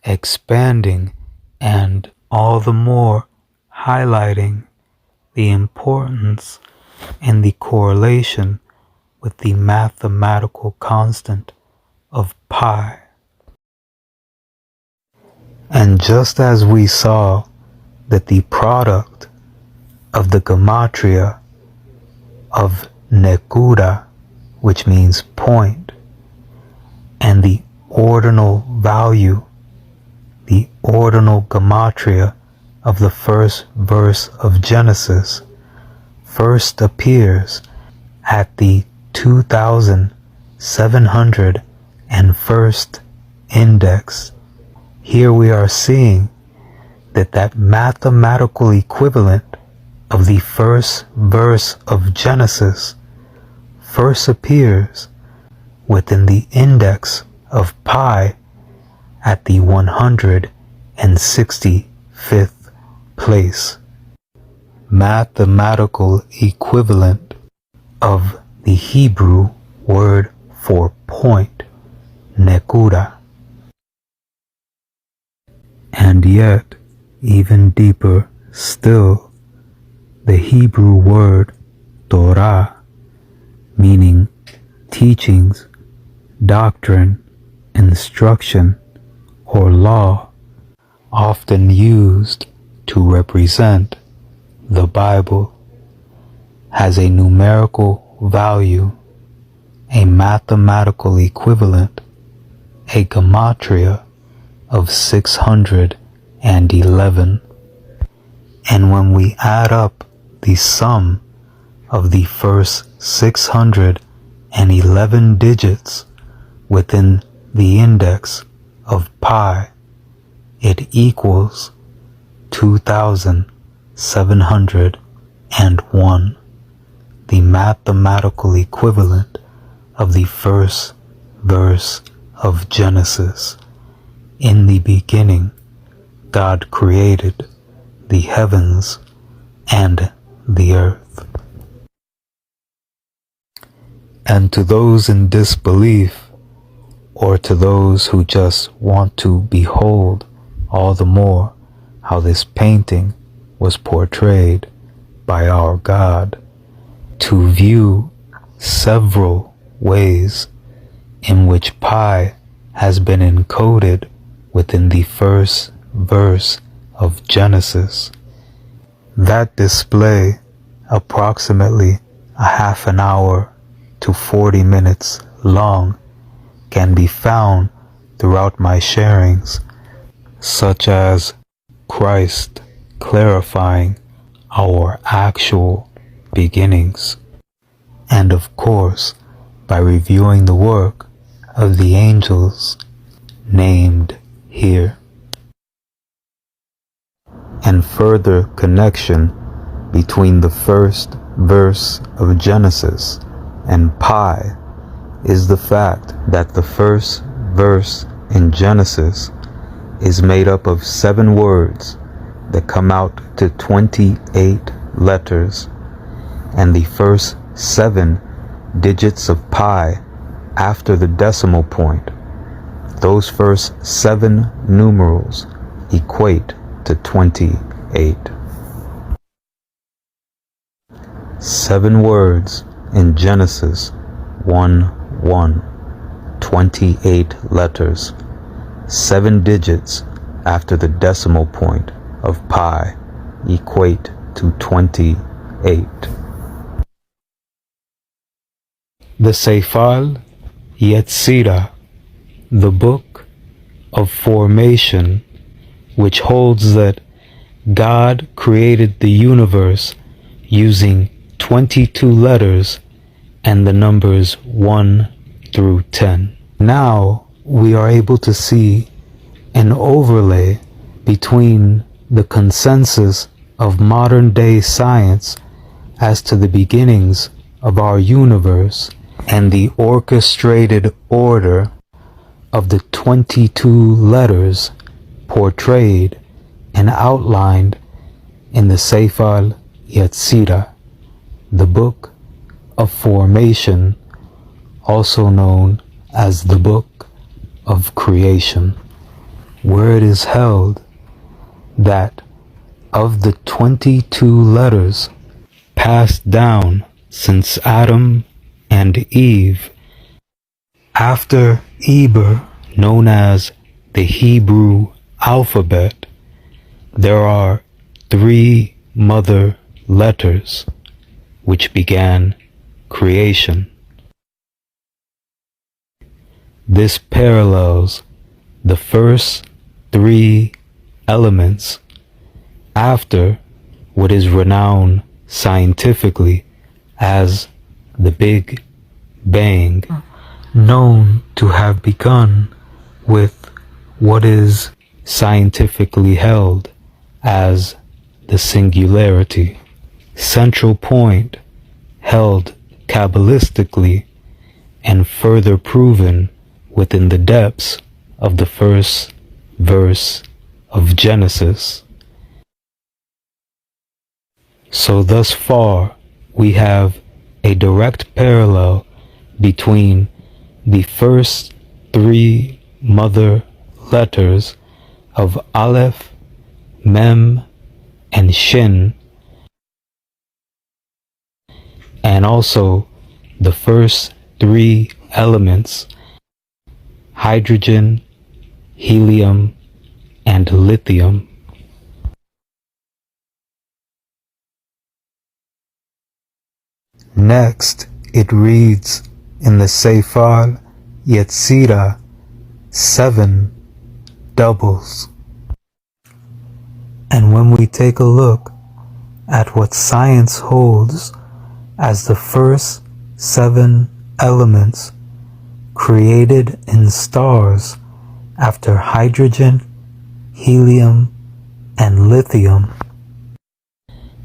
expanding, and all the more highlighting the importance and the correlation with the mathematical constant of pi. And just as we saw that the product of the gematria of Nekuda, which means point, and the ordinal value, the ordinal gematria of the first verse of Genesis, first appears at the 2701st index. Here we are seeing that mathematical equivalent of the first verse of Genesis first appears within the index of pi at the 165th place. Mathematical equivalent of the Hebrew word for point, nekuda. And yet, even deeper still, the Hebrew word Torah, meaning teachings, doctrine, instruction, or law, often used to represent the Bible, has a numerical value, a mathematical equivalent, a gematria of 611. And when we add up the sum of the first 611 digits within the index of pi, it equals 2701, the mathematical equivalent of the first verse of Genesis. In the beginning, God created the heavens and the earth. And to those in disbelief, or to those who just want to behold all the more how this painting was portrayed by our God, to view several ways in which pi has been encoded within the first verse of Genesis. That display, approximately a half an hour to 40 minutes long, can be found throughout my sharings, such as Christ clarifying our actual beginnings. And of course, by reviewing the work of the angels named here. And further connection between the first verse of Genesis and pi is the fact that the first verse in Genesis is made up of 7 words that come out to 28 letters, and the first 7 digits of pi after the decimal point, those first 7 numerals equate to 28. 7 words in Genesis 1:1, 28 letters, 7 digits after the decimal point of pi equate to 28. The Sefer Yetzirah, the book of formation, which holds that God created the universe using 22 letters and the numbers 1 through 10. Now we are able to see an overlay between the consensus of modern day science as to the beginnings of our universe and the orchestrated order of the 22 letters portrayed and outlined in the Sefer Yetzirah, the book of formation, also known as the book of creation, where it is held that of the 22 letters passed down since Adam and Eve, after Eber, known as the Hebrew alphabet, there are 3 mother letters which began creation. This parallels the first 3 elements after what is renowned scientifically as the Big Bang, known to have begun with what is scientifically held as the singularity, central point held Kabbalistically and further proven within the depths of the first verse of Genesis. So thus far we have a direct parallel between the first 3 mother letters of Aleph, Mem, and Shin, and also the first 3 elements, hydrogen, helium, and lithium. Next, it reads in the Sefer Yetzirah 7 doubles. And when we take a look at what science holds as the first 7 elements created in stars after hydrogen, helium, and lithium,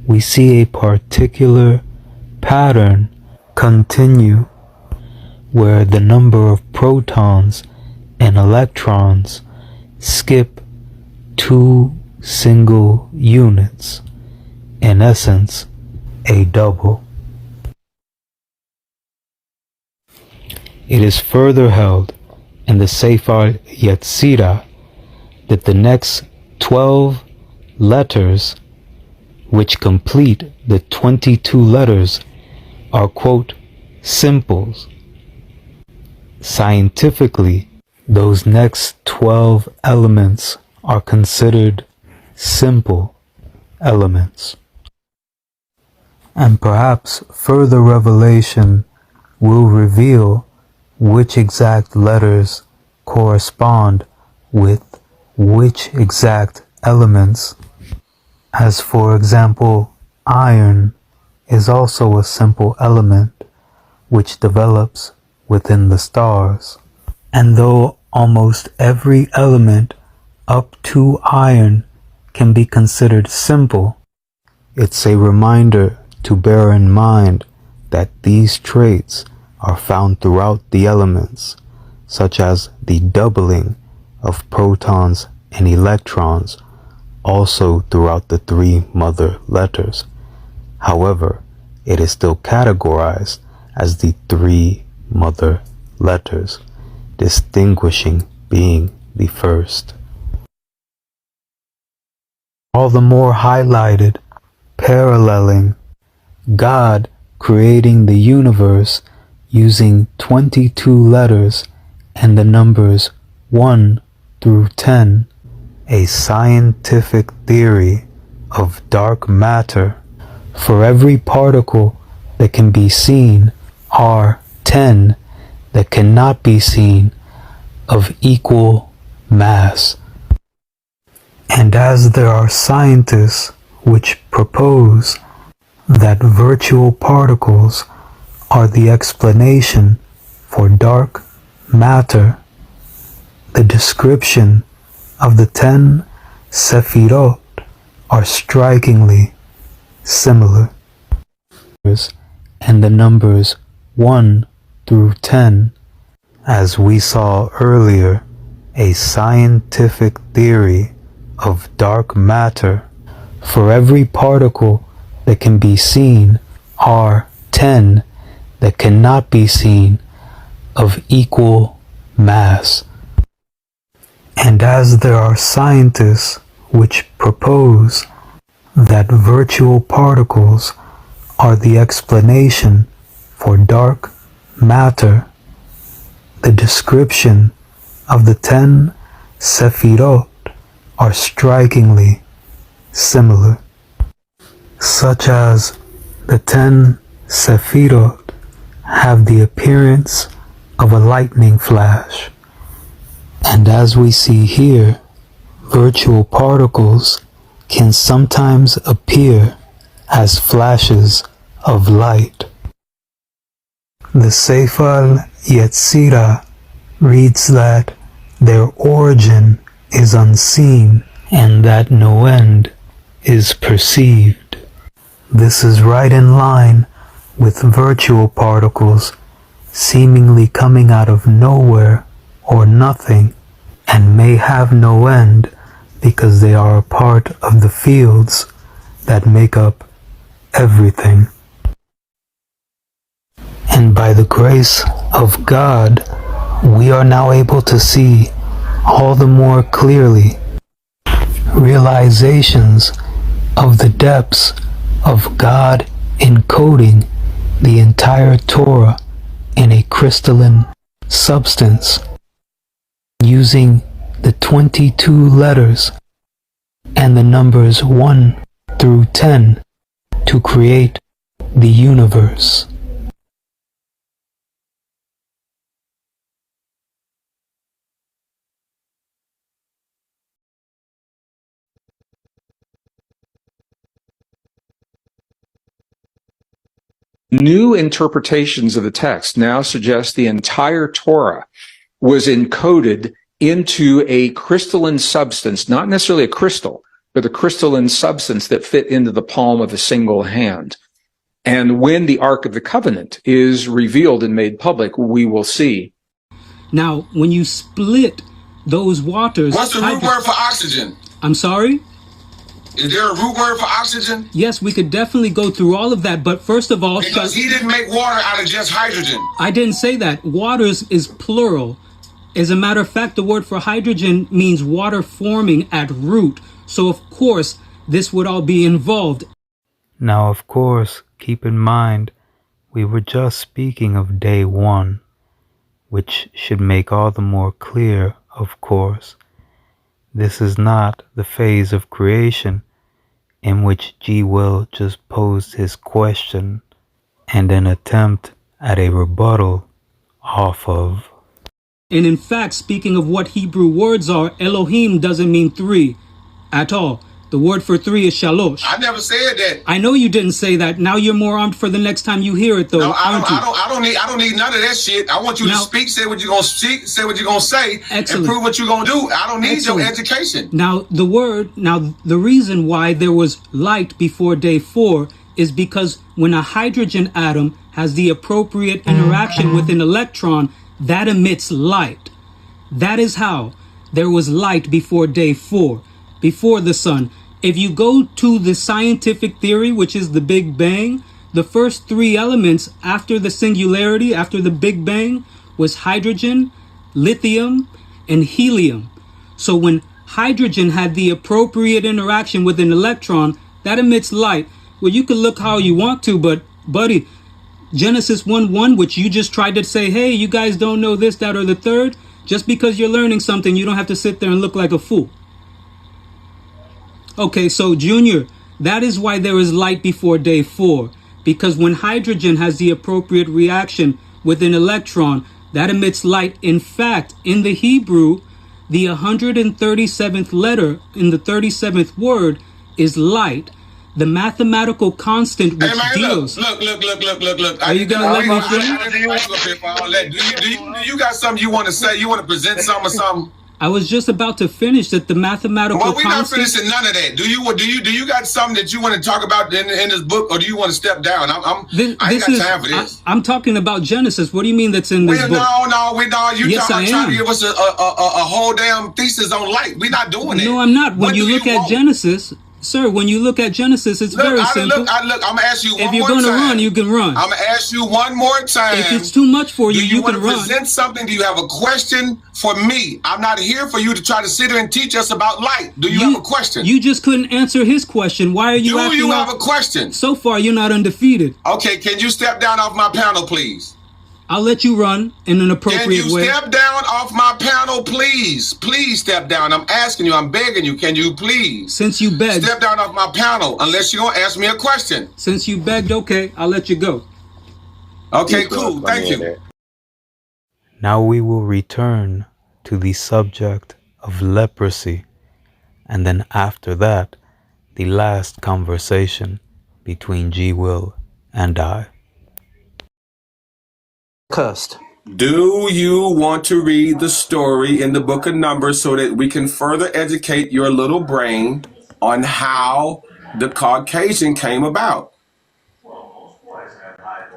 we see a particular pattern continue where the number of protons and electrons skip 2 single units, in essence, a double. It is further held in the Sefer Yetzirah that the next 12 letters which complete the 22 letters are, quote, simples. Scientifically, those next 12 elements are considered simple elements. And perhaps further revelation will reveal which exact letters correspond with which exact elements, as for example, iron is also a simple element which develops within the stars. And though almost every element up to iron can be considered simple, it's a reminder to bear in mind that these traits are found throughout the elements, such as the doubling of protons and electrons, also throughout the three mother letters. However, it is still categorized as the three mother letters, distinguishing being the first. All the more highlighted, paralleling God creating the universe using 22 letters and the numbers 1 through 10, a scientific theory of dark matter. For every particle that can be seen are 10 that cannot be seen of equal mass. And as there are scientists which propose that virtual particles are the explanation for dark matter, the description of the 10 Sephirot are strikingly similar. And the numbers 1 through 10, as we saw earlier, a scientific theory of dark matter. For every particle that can be seen are 10 that cannot be seen of equal mass. And as there are scientists which propose that virtual particles are the explanation for dark matter, the description of the 10 Sephirot are strikingly similar, such as the 10 Sephirot have the appearance of a lightning flash. And as we see here, virtual particles can sometimes appear as flashes of light. The Sefer Yetzirah reads that their origin is unseen and that no end is perceived. This is right in line with virtual particles seemingly coming out of nowhere or nothing and may have no end because they are a part of the fields that make up everything. And by the grace of God, we are now able to see all the more clearly realizations of the depths of God encoding the entire Torah in a crystalline substance, using the 22 letters and the numbers 1 through 10 to create the universe. New interpretations of the text now suggest the entire Torah was encoded into a crystalline substance, not necessarily a crystal, but a crystalline substance that fit into the palm of a single hand. And when the Ark of the Covenant is revealed and made public, we will see. Now, when you split those waters... What's the root word for oxygen? I'm sorry? Is there a root word for oxygen? Yes, we could definitely go through all of that, but first of all... Because he didn't make water out of just hydrogen. I didn't say that. Waters is plural. As a matter of fact, the word for hydrogen means water forming at root. So, of course, this would all be involved. Now, of course, keep in mind, we were just speaking of day 1, which should make all the more clear, of course. This is not the phase of creation in which G. Will just posed his question and an attempt at a rebuttal off of. And in fact, speaking of what Hebrew words are, Elohim doesn't mean 3 at all. The word for 3 is shalosh. I never said that. I know you didn't say that. Now you're more armed for the next time you hear it, though. No, aren't you? I don't need none of that shit. I want you to speak, say what you're gonna speak, say what you're gonna say, and prove what you're gonna do. I don't need your education. Now the reason why there was light before day 4 is because when a hydrogen atom has the appropriate interaction with an electron, that emits light. That is how there was light before day 4, before the sun. If you go to the scientific theory, which is the Big Bang, the first 3 elements after the singularity, after the Big Bang, was hydrogen, lithium, and helium. So when hydrogen had the appropriate interaction with an electron, that emits light. Well, you can look how you want to, but buddy, Genesis 1:1, which you just tried to say, hey, you guys don't know this, that, or the third, just because you're learning something, you don't have to sit there and look like a fool. Okay, so Junior, that is why there is light before day 4, because when hydrogen has the appropriate reaction with an electron, that emits light. In fact, in the Hebrew, the 137th letter in the 37th word is light. The mathematical constant which deals. Look. Are you gonna let me finish? Do you got something you want to say? You want to present something or something? I was just about to finish that the mathematical Well, we're not constant. finishing none of that. Do you got something that you want to talk about in this book, or do you want to step down? I ain't got time for this. I'm talking about Genesis. What do you mean that's in this book? No. You Yes, I trying am. to give us a whole damn thesis on light. We're not doing that. No, I'm not. When What you do look at want? Genesis, sir, when you look at Genesis, it's very simple. I'm gonna ask you one more time. If you're gonna run, you can run. I'm gonna ask you one more time. If it's too much for you, do you you want can to run. present something? Do you have a question for me? I'm not here for you to try to sit here and teach us about light. Do you have a question? You just couldn't answer his question. Why are you Do acting you out? have a question? So far, you're not undefeated. Okay, can you step down off my panel, please? I'll let you run in an appropriate Can you way. step down off my panel, please? Please step down. I'm asking you. I'm begging you. Can you please? Since you begged. Step down off my panel, unless you're going to ask me a question. Since you begged, okay, I'll let you go. Okay, cool. Thank you. Now we will return to the subject of leprosy, and then after that, the last conversation between G. Will and I. Cursed. Do you want to read the story in the book of Numbers so that we can further educate your little brain on how the Caucasian came about?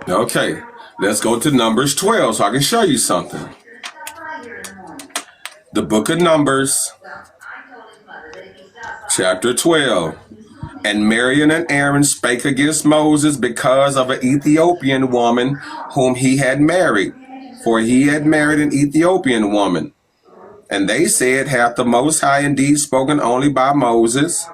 Okay, let's go to Numbers 12 so I can show you something. The book of Numbers, chapter 12. And Miriam and Aaron spake against Moses because of an Ethiopian woman whom he had married, for he had married an Ethiopian woman. And they said, hath the Most High indeed spoken only by Moses?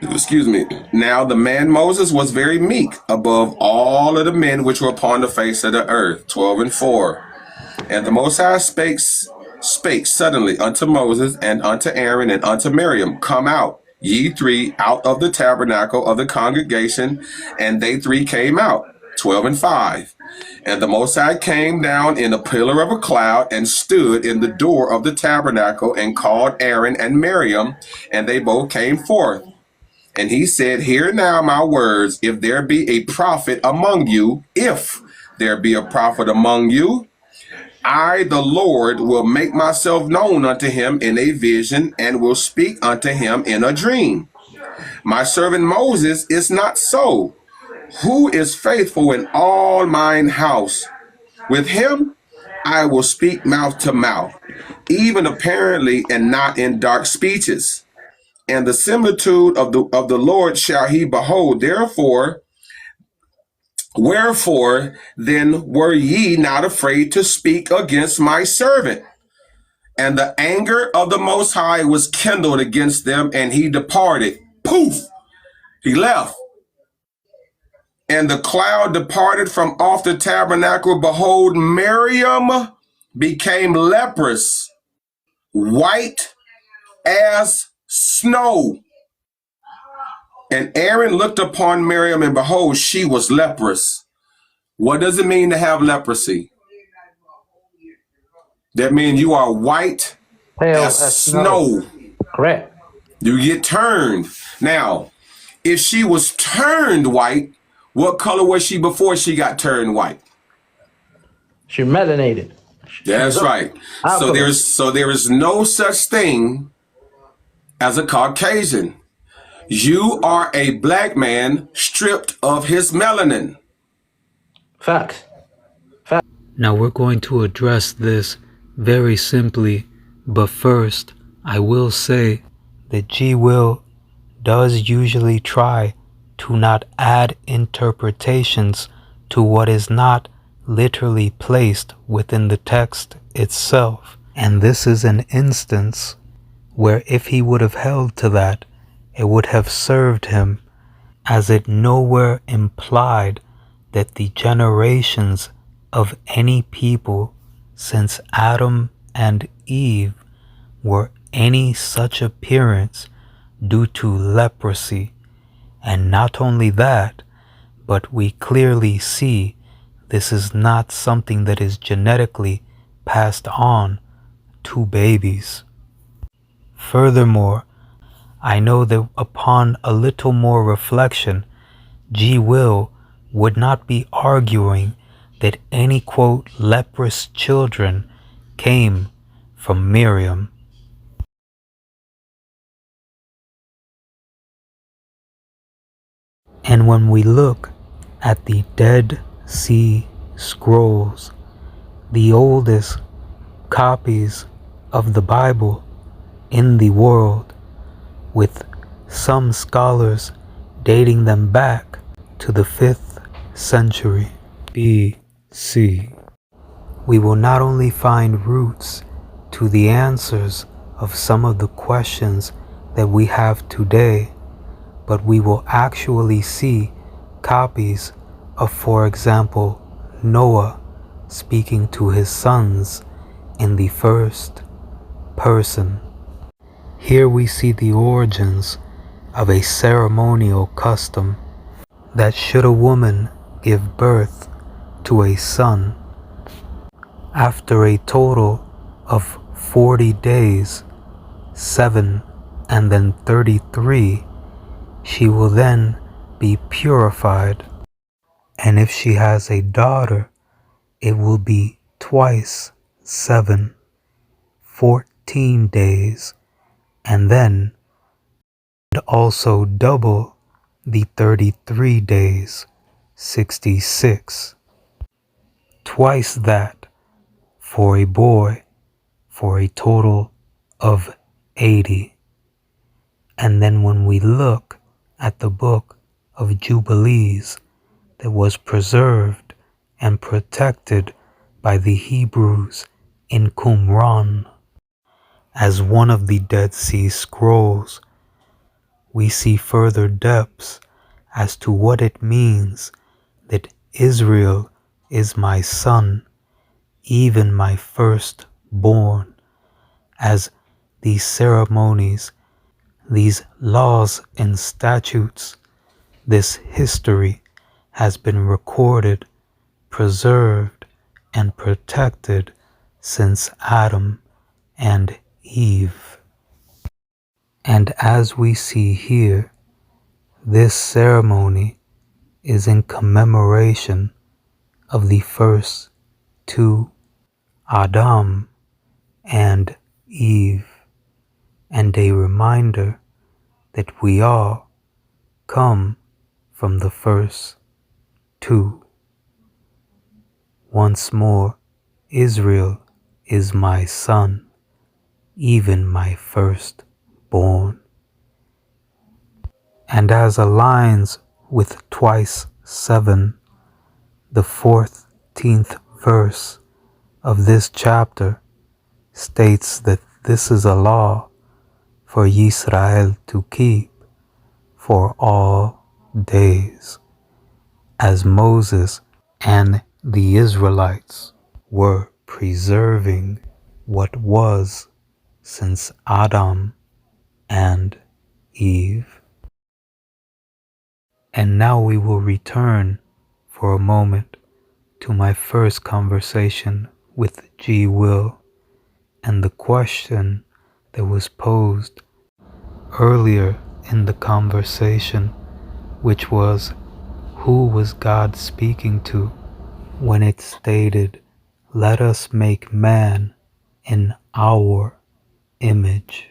Excuse me. Now the man Moses was very meek above all of the men which were upon the face of the earth. 12:4. And the Most High spake suddenly unto Moses and unto Aaron and unto Miriam, come out, ye three, out of the tabernacle of the congregation. And they three came out. 12:5. And the Most High came down in a pillar of a cloud and stood in the door of the tabernacle and called Aaron and Miriam, and they both came forth. And he said, hear now my words, if there be a prophet among you, if there be a prophet among you, I, the Lord, will make myself known unto him in a vision and will speak unto him in a dream. My servant Moses is not so, who is faithful in all mine house. With him I will speak mouth to mouth, even apparently and not in dark speeches. And the similitude of the Lord shall he behold. Wherefore then were ye not afraid to speak against my servant? And the anger of the Most High was kindled against them, and he departed. Poof! He left. And the cloud departed from off the tabernacle. Behold, Miriam became leprous, white as snow. And Aaron looked upon Miriam, and behold, she was leprous. What does it mean to have leprosy? That means you are white Pale as snow. Correct. You get turned. Now, if she was turned white, what color was she before she got turned white? She melanated. That's right. So there is no such thing as a Caucasian. You are a black man stripped of his melanin. Facts. Now we're going to address this very simply, but first I will say that G. Will does usually try to not add interpretations to what is not literally placed within the text itself. And this is an instance where if he would have held to that, it would have served him, as it nowhere implied that the generations of any people since Adam and Eve were any such appearance due to leprosy. And not only that, but we clearly see this is not something that is genetically passed on to babies. Furthermore, I know that upon a little more reflection, G. Will would not be arguing that any quote leprous children came from Miriam. And when we look at the Dead Sea Scrolls, the oldest copies of the Bible in the world, with some scholars dating them back to the 5th century BC, we will not only find roots to the answers of some of the questions that we have today, but we will actually see copies of, for example, Noah speaking to his sons in the first person. Here we see the origins of a ceremonial custom that should a woman give birth to a son, after a total of 40 days, 7 and then 33, she will then be purified. And if she has a daughter, it will be twice 7, 14 days, and then also double the 33 days, 66. Twice that for a boy, for a total of 80. And then when we look at the book of Jubilees that was preserved and protected by the Hebrews in Qumran as one of the Dead Sea Scrolls, we see further depths as to what it means that Israel is my son, even my firstborn, as these ceremonies, these laws and statutes, this history has been recorded, preserved, and protected since Adam and Eve. And as we see here, this ceremony is in commemoration of the first two, Adam and Eve, and a reminder that we all come from the first two. Once more, Israel is my son, even my firstborn. And as aligns with twice 7, the 14th verse of this chapter states that this is a law for Yisrael to keep for all days, as Moses and the Israelites were preserving what was since Adam and Eve. And now we will return for a moment to my first conversation with G. Will and the question that was posed earlier in the conversation, which was who was God speaking to when it stated, "Let us make man in our image."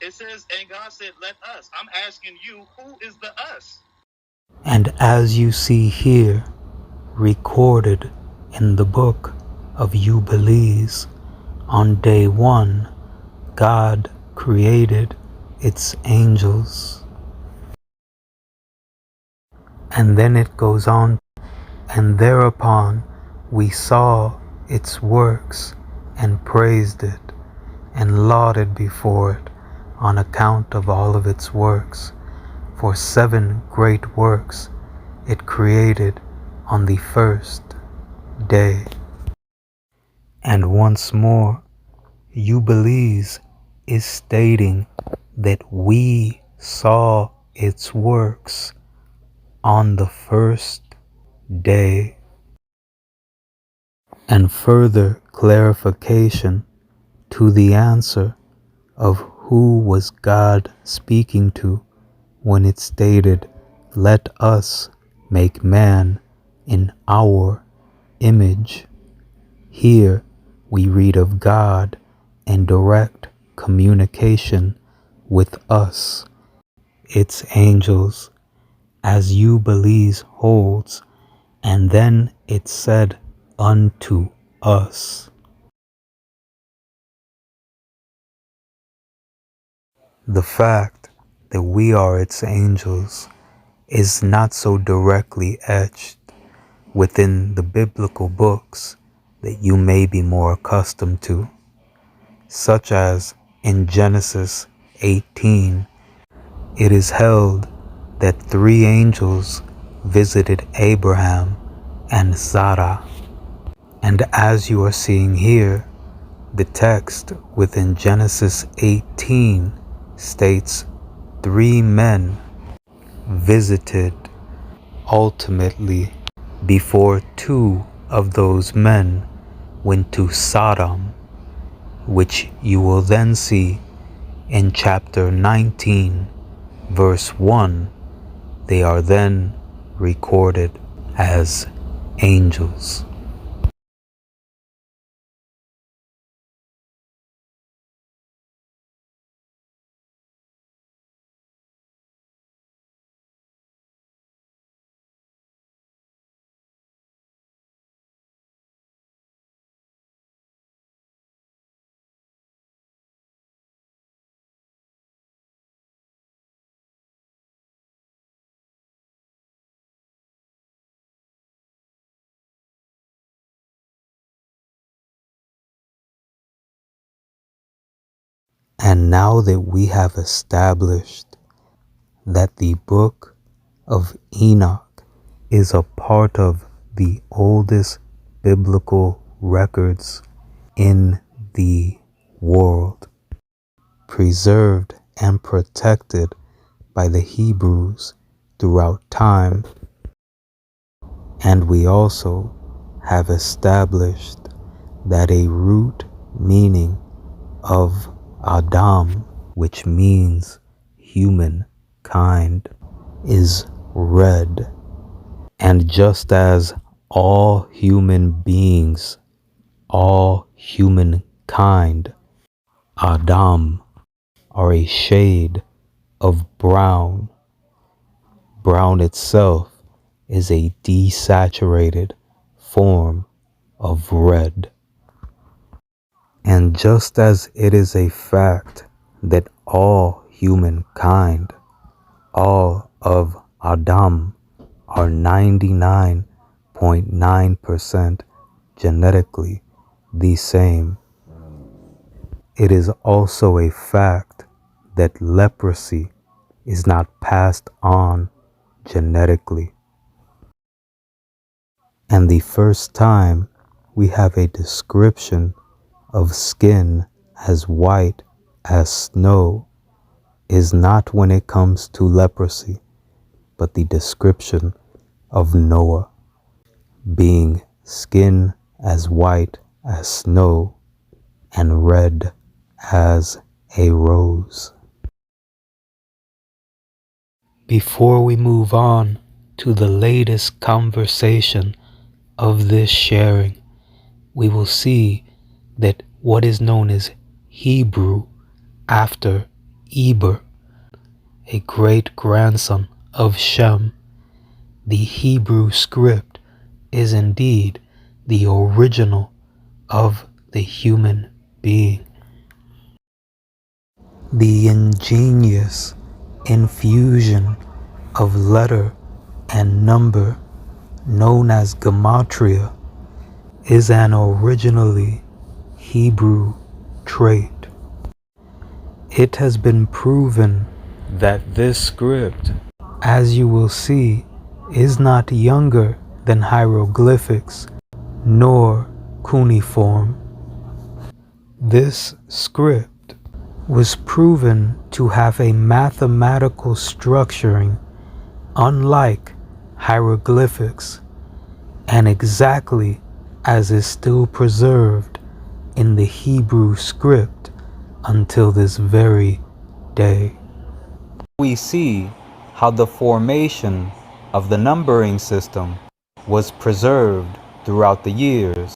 It says, and God said, let us. I'm asking you, who is the us? And as you see here, recorded in the book of Jubilees, on day 1, God created its angels. And then it goes on, and thereupon we saw its works and praised it and lauded before it on account of all of its works. For 7 great works it created on the first day. And once more, Jubilees is stating that we saw its works on the first day. And further clarification to the answer of who was God speaking to when it stated, "Let us make man in our image." Here we read of God in direct communication with us, its angels, as Jubilees holds, and then it said unto us. The fact that we are its angels is not so directly etched within the biblical books that you may be more accustomed to, such as in Genesis 18, it is held that 3 angels visited Abraham and Sarah. And as you are seeing here, the text within Genesis 18 states 3 men visited. Ultimately, before 2 of those men went to Sodom, which you will then see in chapter 19, verse 1, they are then recorded as angels. And now that we have established that the book of Enoch is a part of the oldest biblical records in the world, preserved and protected by the Hebrews throughout time. And we also have established that a root meaning of Adam, which means humankind, is red. And just as all human beings, all humankind, Adam, are a shade of brown, brown itself is a desaturated form of red. And just as it is a fact that all humankind, all of Adam, are 99.9% genetically the same, it is also a fact that leprosy is not passed on genetically. And the first time we have a description of skin as white as snow is not when it comes to leprosy, but the description of Noah being skin as white as snow and red as a rose. Before we move on to the latest conversation of this sharing, we will see that what is known as Hebrew after Eber, a great grandson of Shem, the Hebrew script is indeed the original of the human being. The ingenious infusion of letter and number known as gematria is an originally Hebrew trait. It has been proven that this script, as you will see, is not younger than hieroglyphics nor cuneiform. This script was proven to have a mathematical structuring unlike hieroglyphics, and exactly as is still preserved in the Hebrew script until this very day. We see how the formation of the numbering system was preserved throughout the years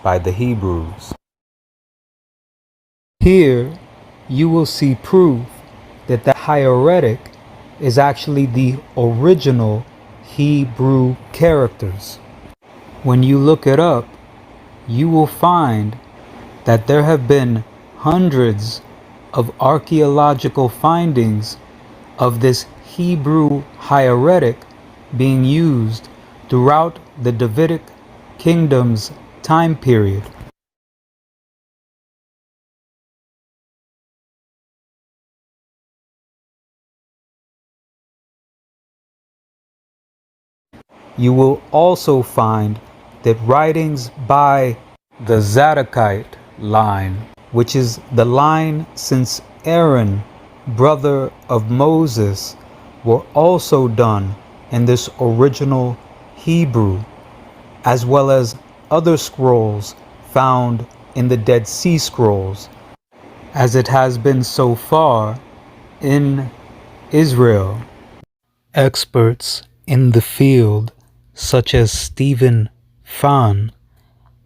by the Hebrews. Here you will see proof that the hieratic is actually the original Hebrew characters. When you look it up, you will find that there have been hundreds of archaeological findings of this Hebrew hieratic being used throughout the Davidic kingdom's time period. You will also find that writings by the Zadokite line, which is the line since Aaron, brother of Moses, were also done in this original Hebrew, as well as other scrolls found in the Dead Sea Scrolls, as it has been so far in Israel. Experts in the field, such as Stephen Fahn,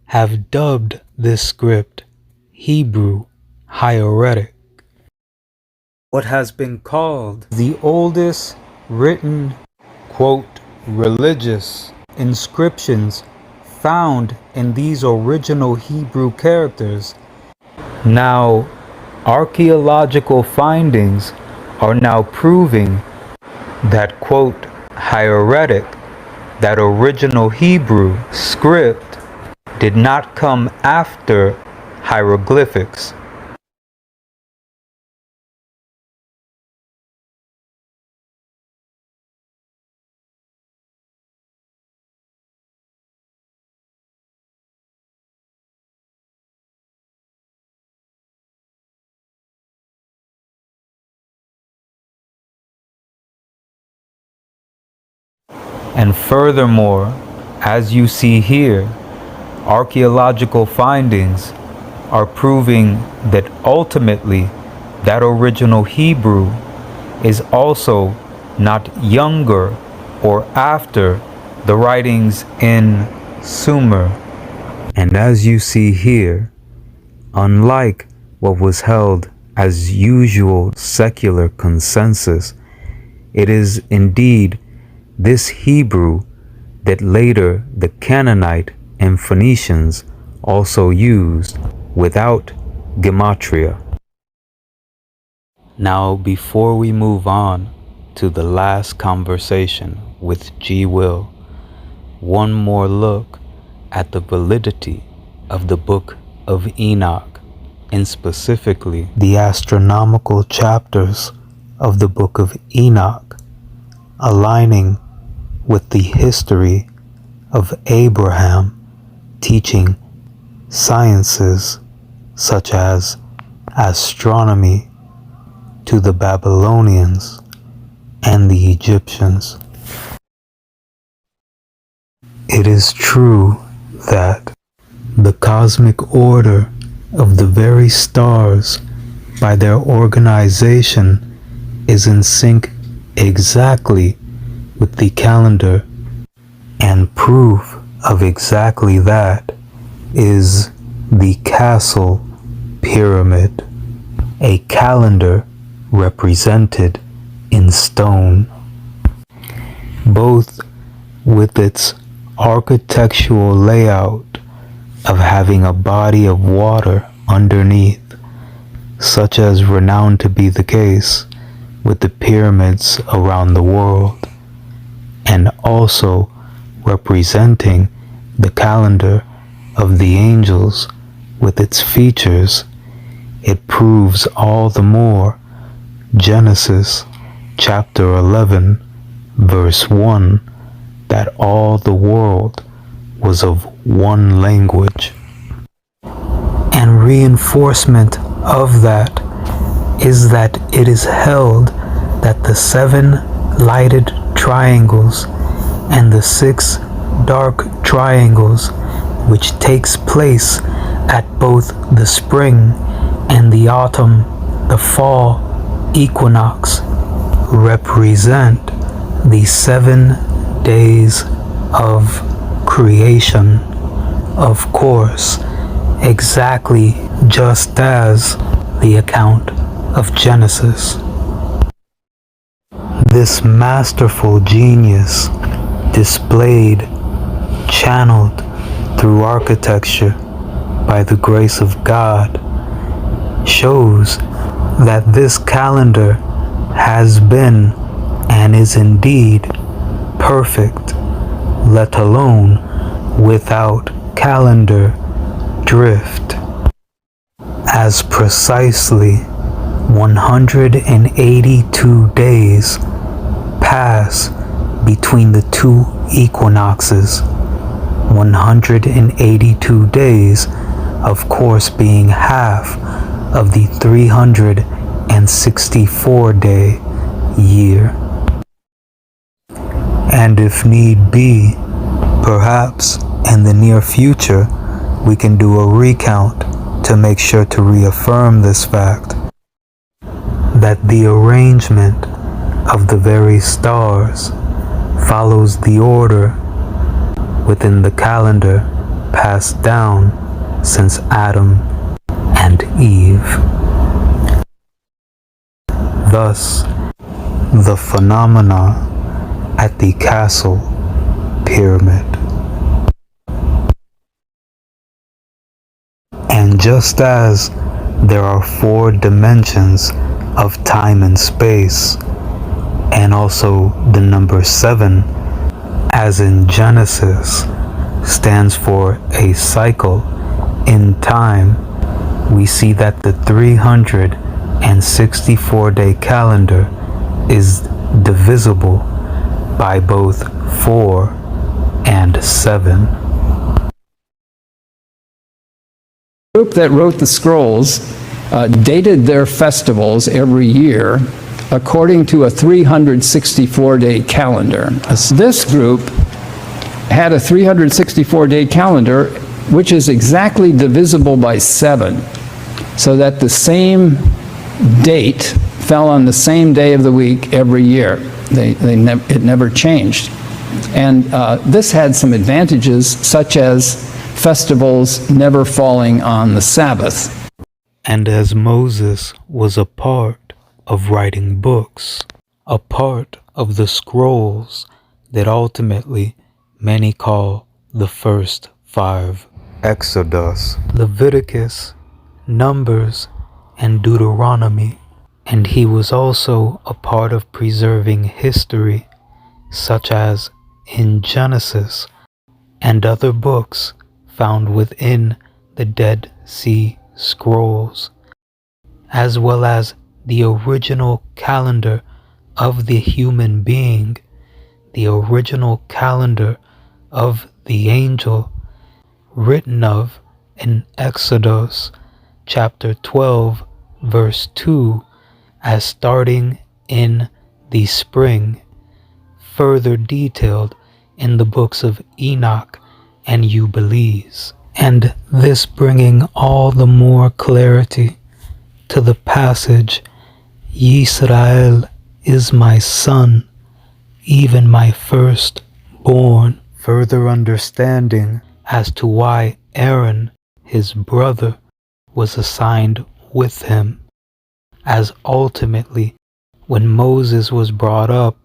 have dubbed this script Hebrew hieratic. What has been called the oldest written, quote, religious inscriptions found in these original Hebrew characters. Now, archaeological findings are now proving that, quote, hieratic, that original Hebrew script, did not come after hieroglyphics. And furthermore, as you see here, archaeological findings are proving that ultimately that original Hebrew is also not younger or after the writings in Sumer. And as you see here, unlike what was held as usual secular consensus, it is indeed this Hebrew that later the Canaanite and Phoenicians also used without gematria. Now, before we move on to the last conversation with G. Will, one more look at the validity of the Book of Enoch, and specifically the astronomical chapters of the Book of Enoch, aligning with the history of Abraham teaching sciences such as astronomy to the Babylonians and the Egyptians. It is true that the cosmic order of the very stars by their organization is in sync exactly with the calendar, and proof of exactly that is the castle pyramid, a calendar represented in stone, both with its architectural layout of having a body of water underneath, such as renowned to be the case with the pyramids around the world, and also representing the calendar of the angels with its features. It proves all the more Genesis chapter 11 verse 1 that all the world was of one language. And reinforcement of that is that it is held that the 7 lighted triangles and the 6 dark triangles, which takes place at both the spring and the autumn, the fall equinox, represent the 7 days of creation, of course, exactly just as the account of Genesis. This masterful genius, displayed, channeled through architecture by the grace of God, shows that this calendar has been and is indeed perfect, let alone without calendar drift, as precisely 182 days pass between the 2 equinoxes, 182 days, of course, being half of the 364-day year. And if need be, perhaps in the near future, we can do a recount to make sure to reaffirm this fact, that the arrangement of the very stars follows the order within the calendar passed down since Adam and Eve. Thus, the phenomena at the castle pyramid. And just as there are 4 dimensions of time and space, and also the number 7, as in Genesis, stands for a cycle in time, we see that the 364-day calendar is divisible by both 4 and 7. The group that wrote the scrolls dated their festivals every year according to a 364-day calendar. This group had a 364-day calendar which is exactly divisible by 7, so that the same date fell on the same day of the week every year. It never changed. And this had some advantages, such as festivals never falling on the Sabbath. And as Moses was a part of writing books, a part of the scrolls that ultimately many call the first 5, Exodus, Leviticus, Numbers, and Deuteronomy. And he was also a part of preserving history, such as in Genesis and other books found within the Dead Sea Scrolls, as well as the original calendar of the human being, the original calendar of the angel, written of in Exodus chapter 12 verse 2 as starting in the spring, further detailed in the books of Enoch and Jubilees, and this bringing all the more clarity to the passage, Yisrael is my son, even my firstborn. Further understanding as to why Aaron, his brother, was assigned with him, as ultimately when Moses was brought up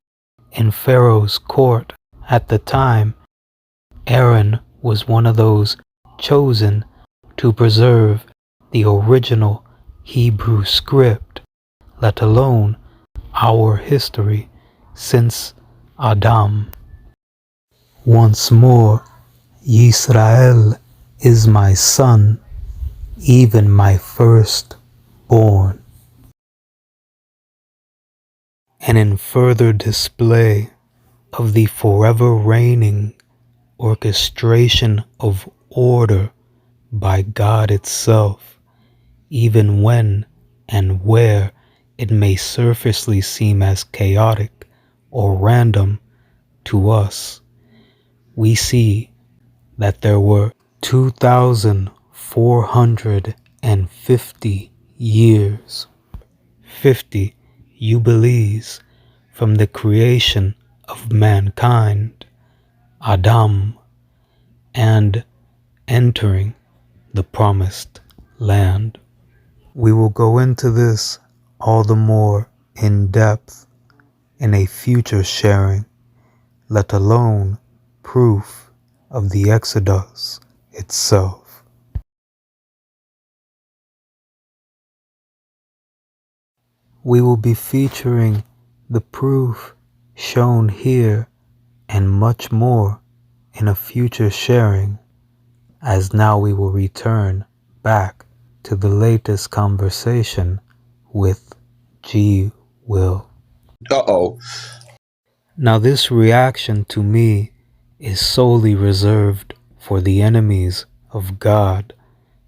in Pharaoh's court at the time, Aaron was one of those chosen to preserve the original Hebrew script, let alone our history since Adam. Once more, Yisrael is my son, even my firstborn. And in further display of the forever reigning orchestration of order by God itself, even when and where it may surfacely seem as chaotic or random to us, we see that there were 2,450 years, 50 jubilees from the creation of mankind, Adam, and entering the promised land. We will go into this all the more in depth in a future sharing, let alone proof of the Exodus itself. We will be featuring the proof shown here and much more in a future sharing, as now we will return back to the latest conversation with G. Will. Uh-oh. Now this reaction to me is solely reserved for the enemies of God,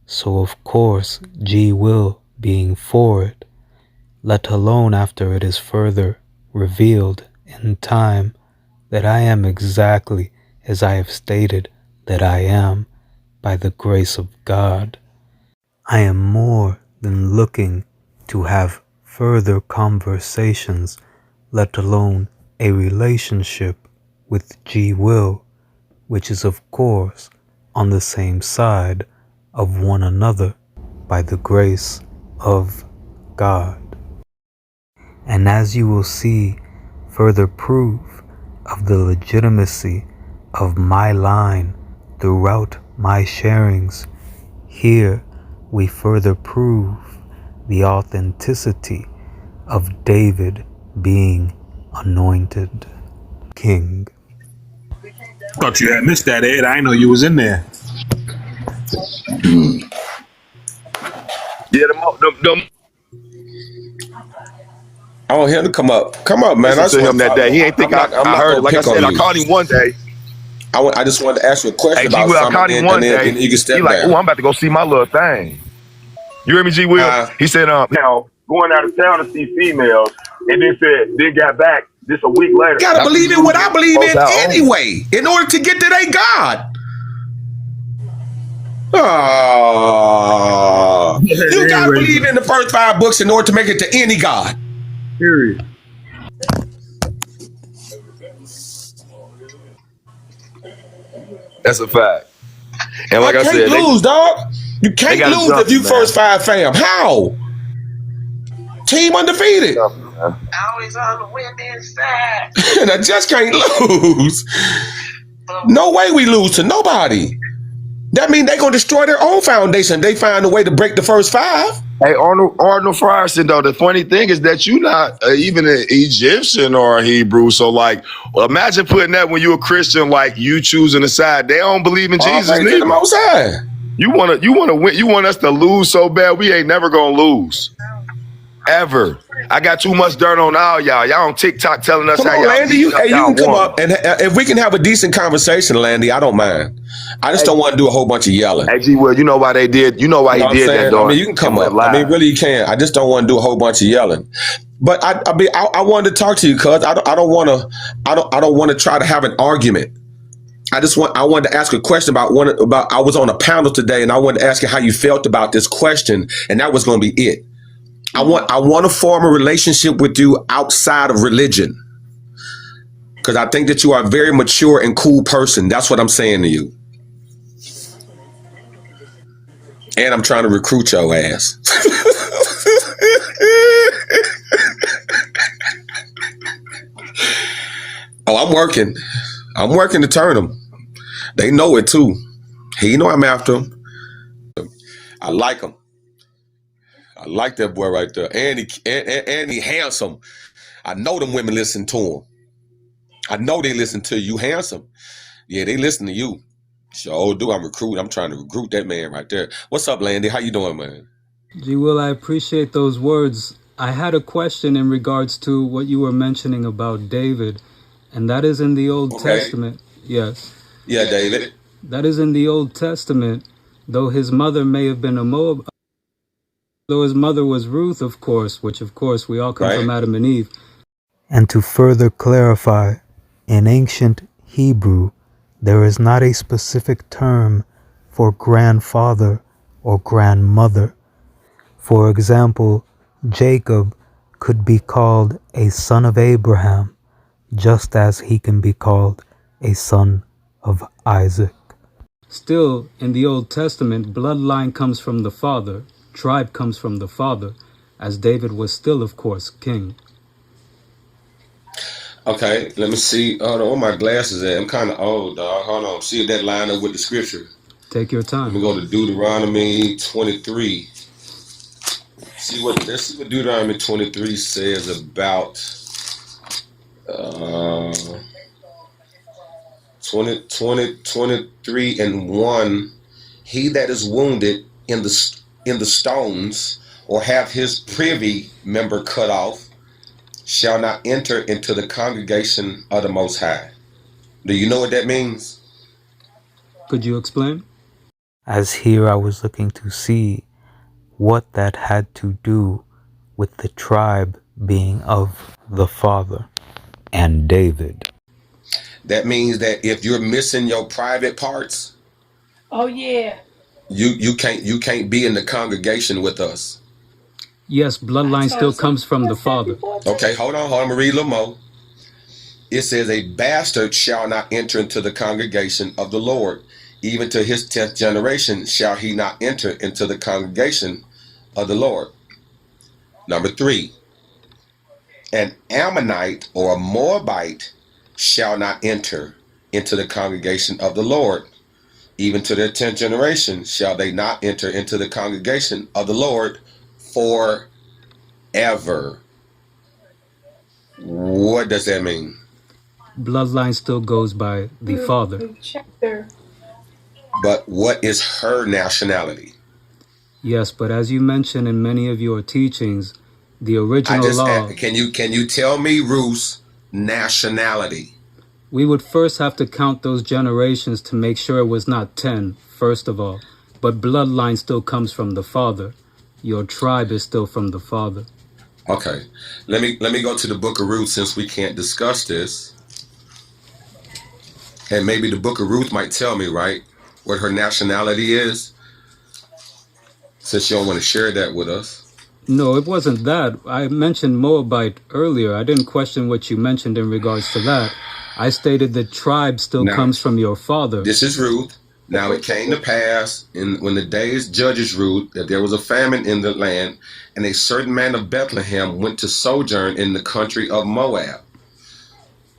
so of course G. Will being for it, let alone after it is further revealed in time that I am exactly as I have stated that I am by the grace of God. I am more than looking to have further conversations, let alone a relationship with G. Will, which is of course on the same side of one another by the grace of God. And as you will see further proof of the legitimacy of my line throughout my sharings, here we further prove the authenticity of David being anointed king. Thought you had missed that, Ed. I didn't know you was in there. Yeah, them I want him to come up. Come up, man. I listen just to want him to that talk. day. He ain't think I'm I not heard. gonna Like I pick on said, I you. called him one day. I just wanted to ask you a question Hey, G about Will, I something, called him one day. and you can step He like, down. oh, I'm about to go see my little thing. You hear me, G Will? He said, now going out of town to see females, and then got back just a week later. Gotta believe in what I believe in anyway, in order to get to their God. Oh, you gotta believe in the first 5 books in order to make it to any God. Period. That's a fact. And like I can't said, lose, dog. You they can't got to lose jump if me, you man. first 5 fam. How? Team undefeated. Always on the winning side. And I just can't lose. No way we lose to nobody. That means they're gonna destroy their own foundation. They find a way to break the first 5. Hey, Arnold Frierson, though, the funny thing is that you're not even an Egyptian or a Hebrew. So, like, well, imagine putting that when you're a Christian, like you choosing a side. They don't believe in Jesus Praise to the neither. Most High. You wanna win. You want us to lose so bad. We ain't never gonna lose. Ever. I got too much dirt on all y'all. Y'all on TikTok telling us Come how on, y'all Landy. You y'all can come won. up, and if we can have a decent conversation, Landy, I don't mind. I just don't want to do a whole bunch of yelling. Hey, G, well, you know why they did. You know why he did that, though. I mean, you can come up. I mean, really, you can. I just don't want to do a whole bunch of yelling. But I wanted to talk to you, cuz I don't want to try to have an argument. I wanted to ask a question about I was on a panel today, and I wanted to ask you how you felt about this question, and that was going to be it. I want to form a relationship with you outside of religion, because I think that you are a very mature and cool person. That's what I'm saying to you. And I'm trying to recruit your ass. Oh, I'm working. I'm working to turn them. They know it too. He know I'm after him. I like him. I like that boy right there. And he handsome. I know them women listen to him. I know they listen to you, handsome. Yeah, they listen to you. Sure do. I'm trying to recruit that man right there. What's up, Landy? How you doing, man? G. Will, I appreciate those words. I had a question in regards to what you were mentioning about David, and that is in the Old Testament. Yes. Yeah, David. That is in the Old Testament, though his mother may have been a Moab, though his mother was Ruth, of course, which of course we all come from Adam and Eve. And to further clarify, in ancient Hebrew, there is not a specific term for grandfather or grandmother. For example, Jacob could be called a son of Abraham, just as he can be called a son of Isaac. Still, in the Old Testament, bloodline comes from the father, tribe comes from the father, as David was still, of course, king. Okay, let me see. Hold on, where my glasses at? I'm kind of old, dog. Hold on. See if that line up with the scripture. Take your time. Let me go to Deuteronomy 23. See what Deuteronomy 23 says about 23 and 1. He that is wounded in the stones, or have his privy member cut off, shall not enter into the congregation of the Most High. Do you know what that means? Could you explain? As here I was looking to see what that had to do with the tribe being of the father and David. That means that if you're missing your private parts, Oh yeah. you can't be in the congregation with us. Yes, bloodline still comes from the father. Okay, hold on. I'm gonna read a little more. It says, a bastard shall not enter into the congregation of the Lord. Even to his 10th generation shall he not enter into the congregation of the Lord. Number 3, an Ammonite or a Moabite shall not enter into the congregation of the Lord. Even to their 10th generation shall they not enter into the congregation of the Lord forever. What does that mean? Bloodline still goes by the father. But what is her nationality? Yes, but as you mentioned in many of your teachings, the original law... Can you tell me Ruth's nationality? We would first have to count those generations to make sure it was not 10, first of all. But bloodline still comes from the father. Your tribe is still from the father. Okay. Let me go to the book of Ruth, since we can't discuss this. And maybe the book of Ruth might tell me, right, what her nationality is, since you don't want to share that with us. No, it wasn't that. I mentioned Moabite earlier. I didn't question what you mentioned in regards to that. I stated that tribe still comes from your father. This is Ruth. Now it came to pass, when the days judges ruled, that there was a famine in the land, and a certain man of Bethlehem went to sojourn in the country of Moab.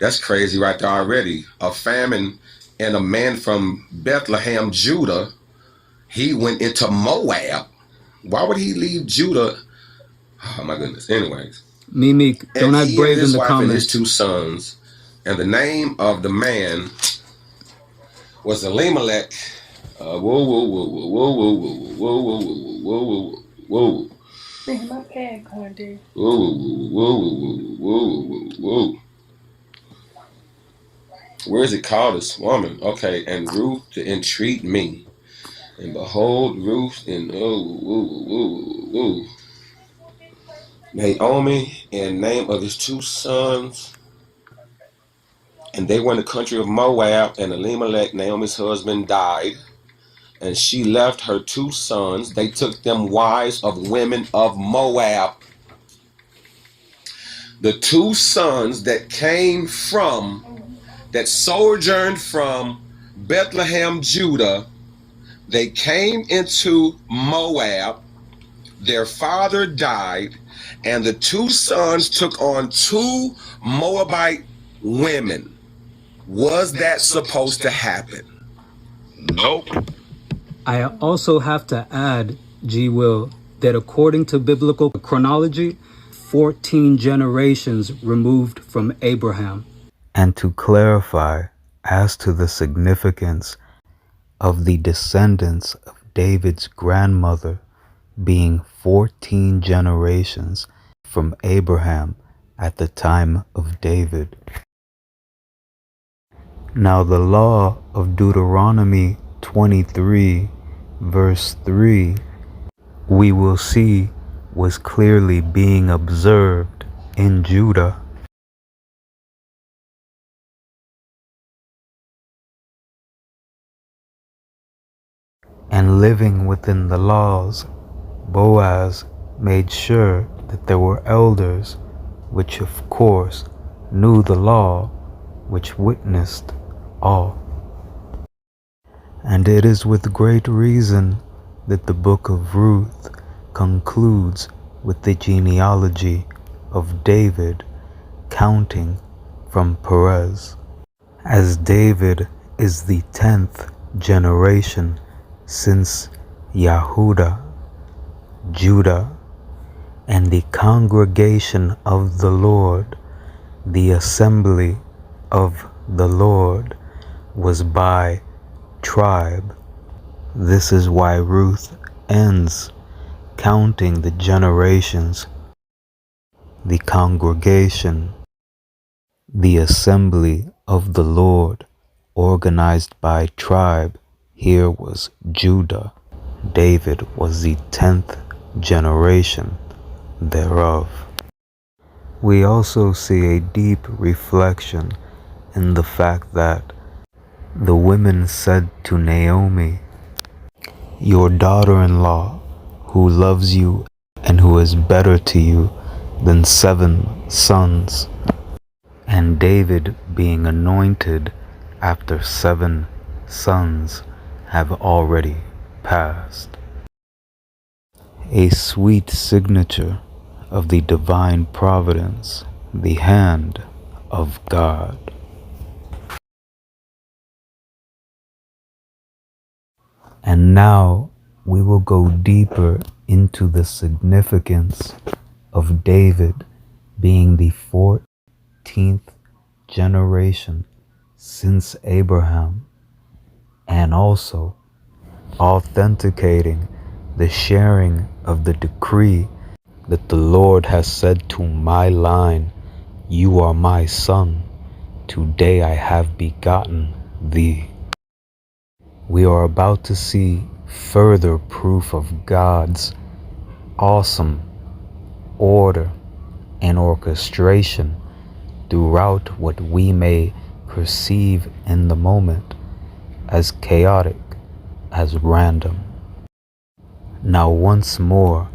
That's crazy right there already. A famine, and a man from Bethlehem, Judah, he went into Moab. Why would he leave Judah? Oh my goodness. Anyways. Mimi, don't act brave in the comments. And his 2 sons. And the name of the man was Elimelech. Whoa, whoa, whoa, whoa, whoa, whoa, whoa, whoa, whoa, whoa, whoa. Man, my pad going there. Whoa, whoa, whoa, whoa, whoa, whoa. Where is it called this woman? Okay, and Ruth to entreat me. And behold, Ruth and Naomi, and name of his 2 sons. And they were in the country of Moab, and Elimelech, Naomi's husband, died. and she left her 2 sons. They took them wives of women of Moab. The 2 sons that sojourned from Bethlehem, Judah, they came into Moab. Their father died, and the 2 sons took on 2 Moabite women. Was that supposed to happen? Nope. I also have to add, G. Will, that according to biblical chronology, 14 generations removed from Abraham. And to clarify as to the significance of the descendants of David's grandmother being 14 generations from Abraham at the time of David. Now the law of Deuteronomy 23 verse 3, we will see, was clearly being observed in Judah. And living within the laws, Boaz made sure that there were elders, which of course knew the law, which witnessed all. And it is with great reason that the book of Ruth concludes with the genealogy of David, counting from Perez, as David is the 10th generation since Yahudah, Judah, and the congregation of the Lord, the assembly of the Lord, was by tribe. This is why Ruth ends counting the generations, the congregation, the assembly of the Lord, organized by tribe. Here was Judah. David was the 10th generation thereof. We also see a deep reflection in the fact that the women said to Naomi, "Your daughter-in-law, who loves you and who is better to you than 7 sons," and David being anointed after 7 sons have already passed. A sweet signature of the divine providence, the hand of God. And now we will go deeper into the significance of David being the 14th generation since Abraham, and also authenticating the sharing of the decree that the Lord has said to my line, "You are my son, today I have begotten thee." We are about to see further proof of God's awesome order and orchestration throughout what we may perceive in the moment as chaotic, as random. Now once more,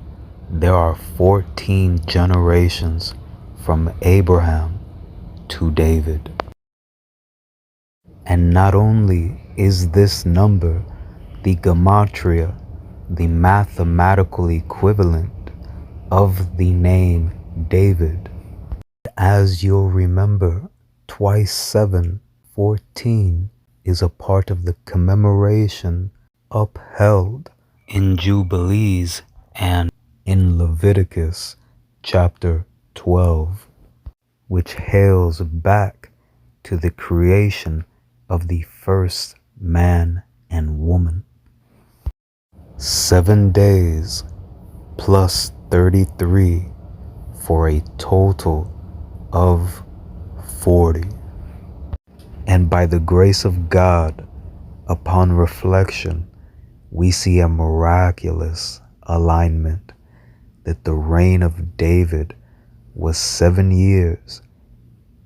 there are 14 generations from Abraham to David. And not only is this number the gematria, the mathematical equivalent of the name David, as you'll remember, twice 7, 14, is a part of the commemoration upheld in Jubilees and in Leviticus chapter 12, which hails back to the creation of the first man and woman. 7 days plus 33 for a total of 40. And by the grace of God, upon reflection, we see a miraculous alignment that the reign of David was 7 years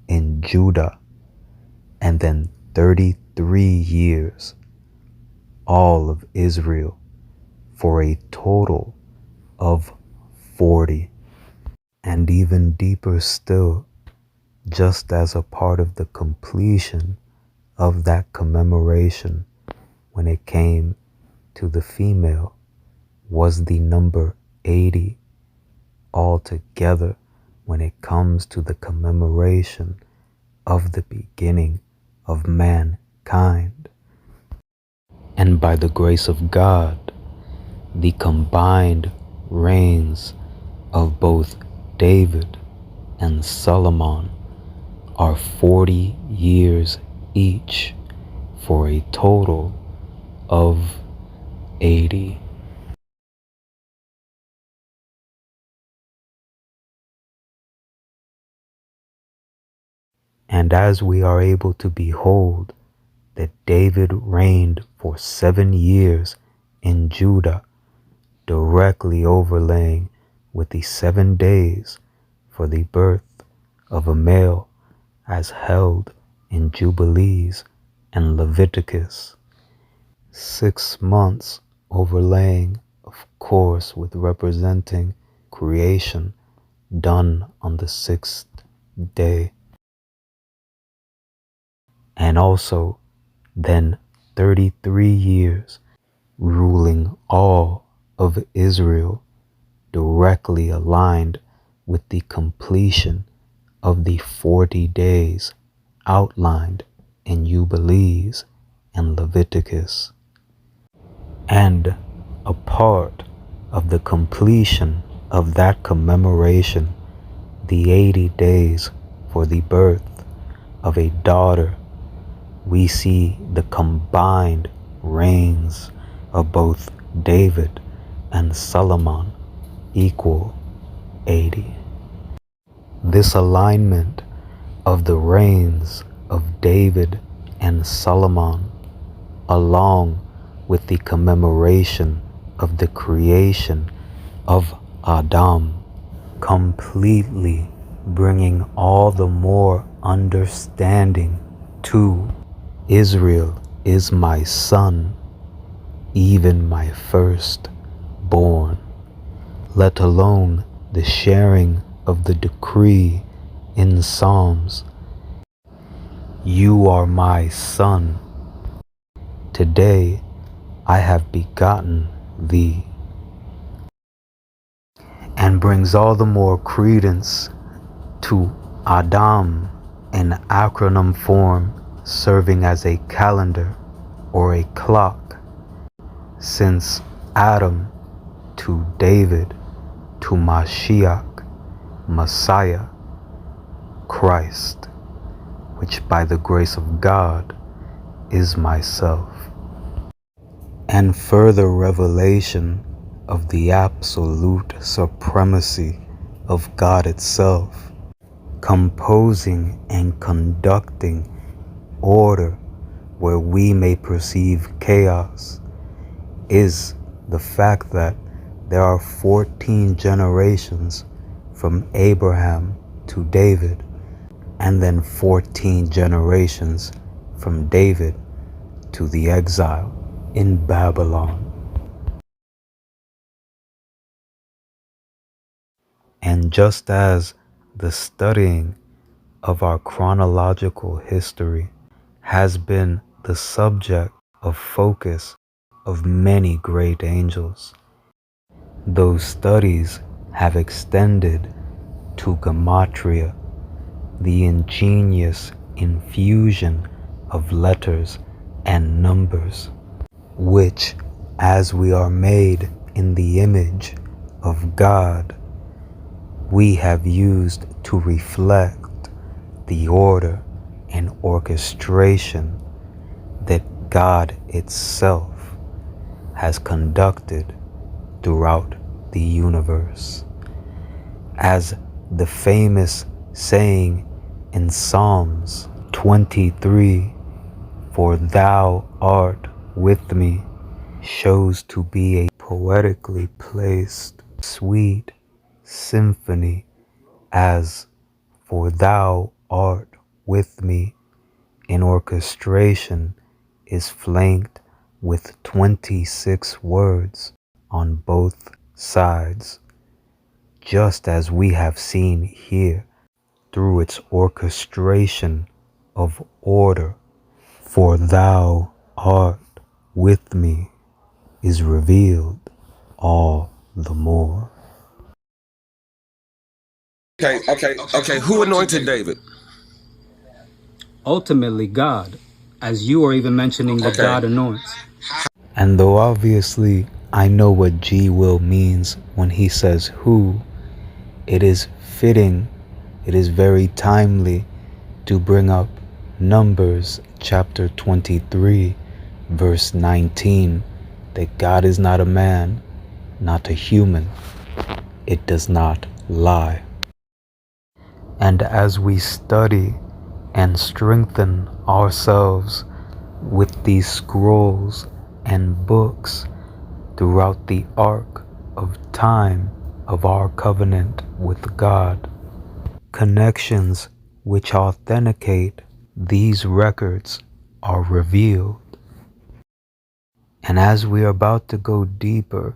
in Judah and then 33 years all of Israel for a total of 40. And even deeper still, just as a part of the completion of that commemoration when it came to the female was the number 80 altogether when it comes to the commemoration of the beginning of mankind. And by the grace of God, the combined reigns of both David and Solomon are 40 years each for a total of 80. And as we are able to behold that David reigned for 7 years in Judah, directly overlaying with the 7 days for the birth of a male as held in Jubilees and Leviticus. 6 months overlaying, of course, with representing creation done on the 6th day. And also then 33 years ruling all of Israel, directly aligned with the completion of the 40 days outlined in Jubilees and Leviticus. And a part of the completion of that commemoration, the 80 days for the birth of a daughter, we see the combined reigns of both David and Solomon equal 80. This alignment of the reigns of David and Solomon, along with the commemoration of the creation of Adam, completely bringing all the more understanding to Israel is my son, even my firstborn, let alone the sharing of the decree in Psalms, you are my son, today I have begotten thee, and brings all the more credence to Adam in acronym form, serving as a calendar or a clock, since Adam to David to Mashiach, Messiah, Christ, which by the grace of God is myself. And further revelation of the absolute supremacy of God itself, composing and conducting order where we may perceive chaos, is the fact that there are 14 generations from Abraham to David, and then 14 generations from David to the exile in Babylon. And just as the studying of our chronological history has been the subject of focus of many great angels, those studies have extended to gematria, the ingenious infusion of letters and numbers, which, as we are made in the image of God, we have used to reflect the order and orchestration that God itself has conducted throughout the universe. As the famous saying in Psalms 23, "For thou art with me," shows to be a poetically placed sweet symphony, as "For thou art with me" in orchestration is flanked with 26 words on both sides, just as we have seen here through its orchestration of order. For thou art with me is revealed all the more. Okay. Who anointed David? Ultimately, God, as you are even mentioning that God anoints. And though obviously I know what G Will means when he says who, it is fitting, it is very timely to bring up Numbers chapter 23, verse 19, that God is not a man, not a human. It does not lie. And as we study and strengthen ourselves with these scrolls and books throughout the arc of time of our covenant with God, connections which authenticate these records are revealed. And as we are about to go deeper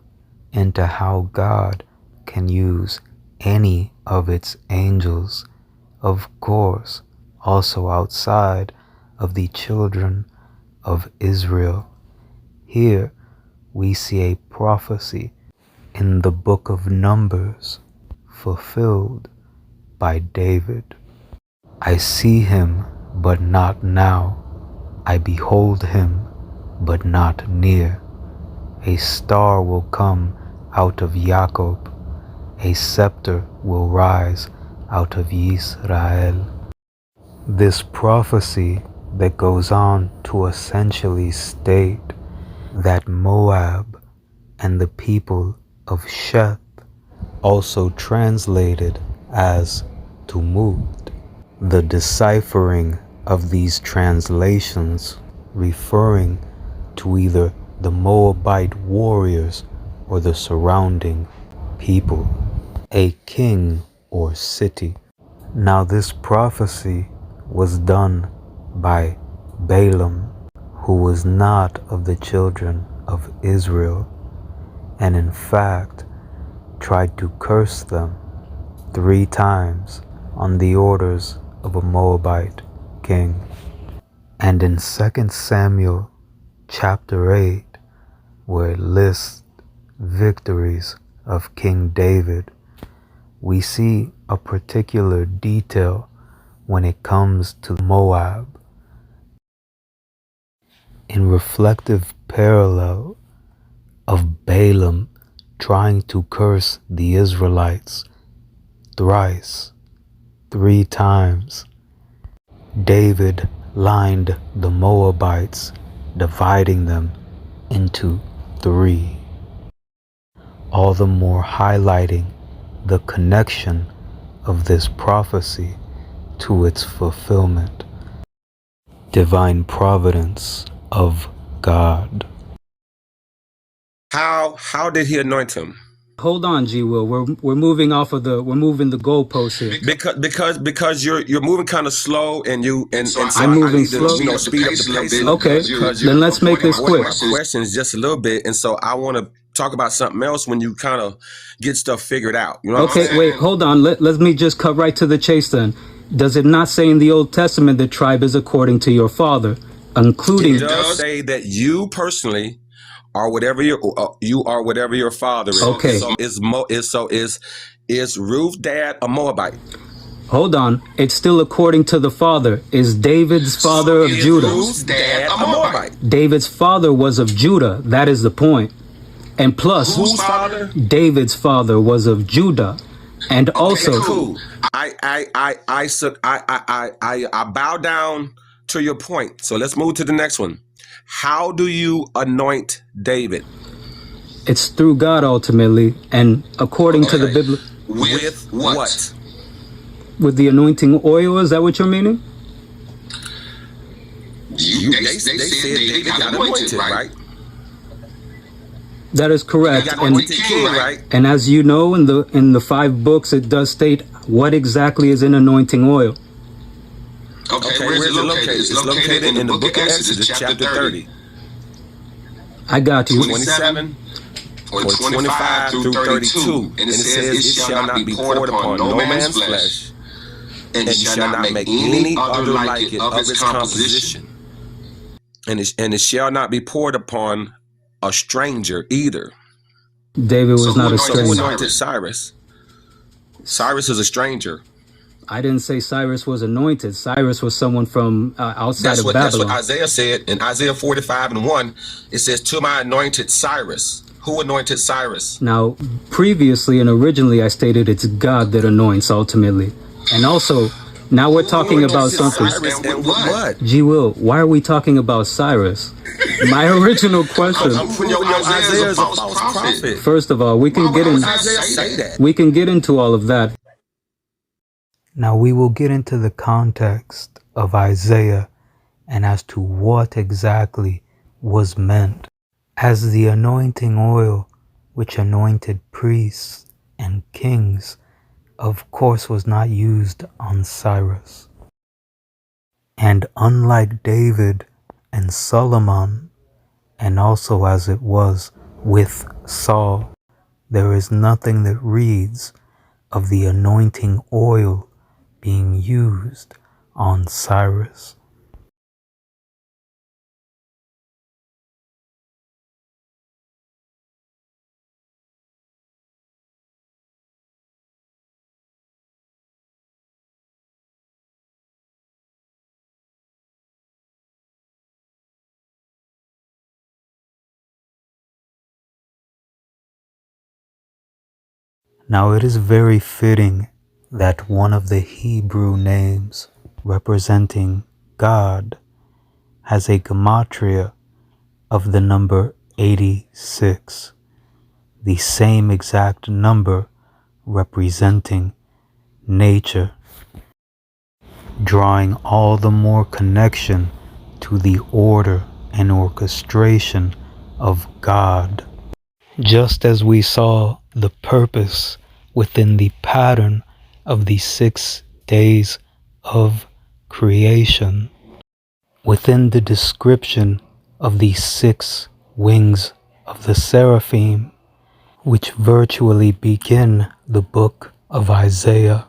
into how God can use any of its angels, of course, also outside of the children of Israel, here we see a prophecy in the book of Numbers fulfilled by David. I see him, but not now. I behold him, but not near. A star will come out of Jacob. A scepter will rise out of Israel. This prophecy that goes on to essentially state that Moab and the people of Sheth, also translated as Tumult, the deciphering of these translations referring to either the Moabite warriors or the surrounding people, a king or city. Now this prophecy was done by Balaam, who was not of the children of Israel, and in fact tried to curse them 3 times on the orders of a Moabite king. And in 2 Samuel chapter 8, where it lists victories of King David, we see a particular detail when it comes to Moab. In reflective parallel of Balaam trying to curse the Israelites thrice, 3 times, David lined the Moabites, dividing them into 3, all the more highlighting the connection of this prophecy to its fulfillment. Divine providence of God. How did he anoint him? Hold on, G Will. We're moving the goalposts here. Because you're moving kind of slow and so I'm moving I need slow. to speed up the pace. Okay, then let's make this quick. My questions just a little bit, and so I want to talk about something else when you kind of get stuff figured out. You know what I'm saying? Wait, hold on. Let me just cut right to the chase then. Does it not say in the Old Testament the tribe is according to your father, including? It does say that you personally are whatever you are whatever your father is. Okay. So is Ruth's dad a Moabite? Hold on. It's still according to the father. Is David's father of Judah? Ruth's dad a Moabite? David's father was of Judah. That is the point. And plus, whose father? David's father was of Judah, and also. Cool. I bow down to your point. So let's move to the next one. How do you anoint David? It's through God ultimately, and according to the Bible. With what? With the anointing oil. Is that what you're meaning? They said David got anointed, right? That is correct. And as you know, in the 5 books, it does state what exactly is in anointing oil. Okay, where's it located? It's located in the book of Exodus, chapter 30. I got you. 27 or 25 through 32. And it says, it shall not be poured upon no man's flesh, and it shall not make any other like it of its composition. And it shall not be poured upon a stranger either. David was not a So who stranger. anointed Cyrus? Cyrus is a stranger. I didn't say Cyrus was anointed. Cyrus was someone from outside of Babylon. That's what Isaiah said in Isaiah 45:1. It says, to my anointed Cyrus. Who anointed Cyrus? Now, previously and originally, I stated it's God that anoints ultimately. And also, now we're talking about something. Cyrus and what? G. Will, why are we talking about Cyrus? My original question. Isaiah is a false prophet. First of all, we can get in. Say that. We can get into all of that. Now we will get into the context of Isaiah and as to what exactly was meant. As the anointing oil which anointed priests and kings, of course, was not used on Cyrus. And unlike David and Solomon, and also as it was with Saul, there is nothing that reads of the anointing oil being used on Cyrus. Now it is very fitting that one of the Hebrew names representing God has a gematria of the number 86, the same exact number representing nature, drawing all the more connection to the order and orchestration of God. Just as we saw the purpose within the pattern of the 6 days of creation, within the description of the 6 wings of the seraphim, which virtually begin the book of Isaiah,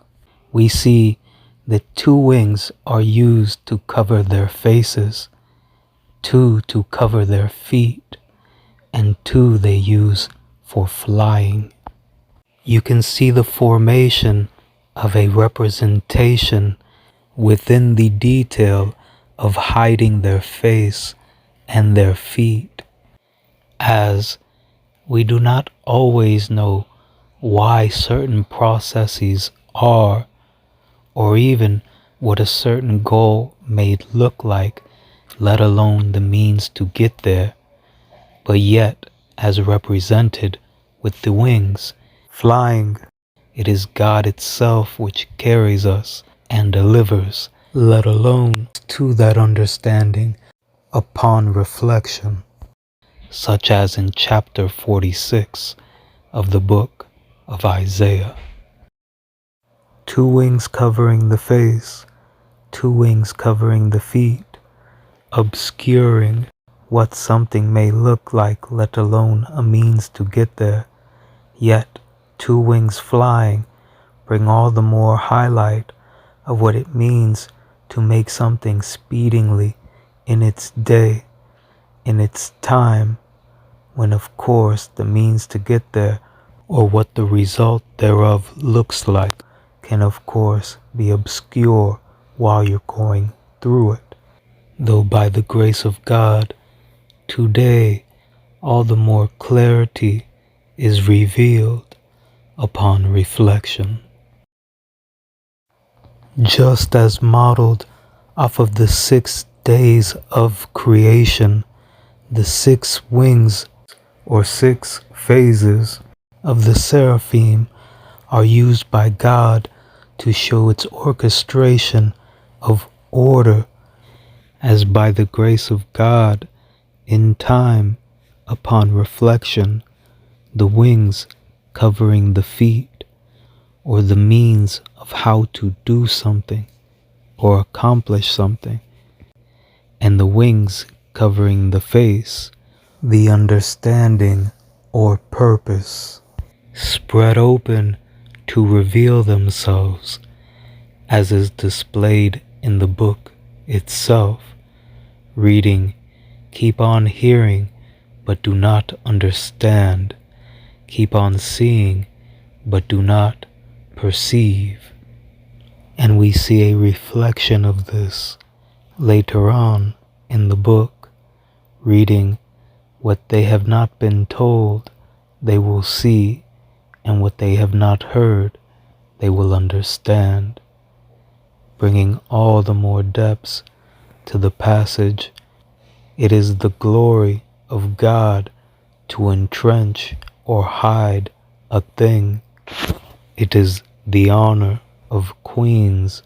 we see that 2 wings are used to cover their faces, 2 to cover their feet, and 2 they use for flying. You can see the formation of a representation within the detail of hiding their face and their feet, as we do not always know why certain processes are, or even what a certain goal may look like, let alone the means to get there, but yet, as represented with the wings, flying, it is God itself which carries us and delivers, let alone to that understanding upon reflection, such as in chapter 46 of the book of Isaiah. 2 wings covering the face, 2 wings covering the feet, obscuring what something may look like, let alone a means to get there. Yet 2 wings flying bring all the more highlight of what it means to make something speedingly in its day, in its time, when of course the means to get there, or what the result thereof looks like, can of course be obscure while you're going through it. Though by the grace of God, today all the more clarity is revealed upon reflection. Just as modeled off of the 6 days of creation, the 6 wings or 6 phases of the seraphim are used by God to show its orchestration of order, as by the grace of God, in time, upon reflection, the wings covering the feet, or the means of how to do something or accomplish something, and the wings covering the face, the understanding or purpose, spread open to reveal themselves, as is displayed in the book itself. Reading, keep on hearing, but do not understand. Keep on seeing, but do not perceive. And we see a reflection of this later on in the book. Reading, what they have not been told, they will see, and what they have not heard, they will understand, bringing all the more depths to the passage. It is the glory of God to entrench or hide a thing. It is the honor of queens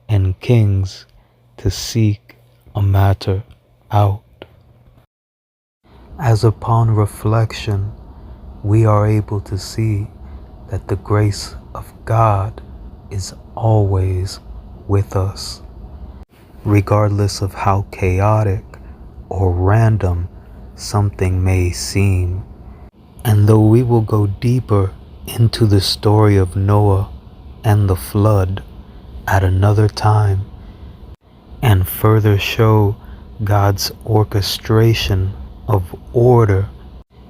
and kings to seek a matter out. As upon reflection, we are able to see that the grace of God is always with us, regardless of how chaotic or random something may seem. And though we will go deeper into the story of Noah and the flood at another time, and further show God's orchestration of order,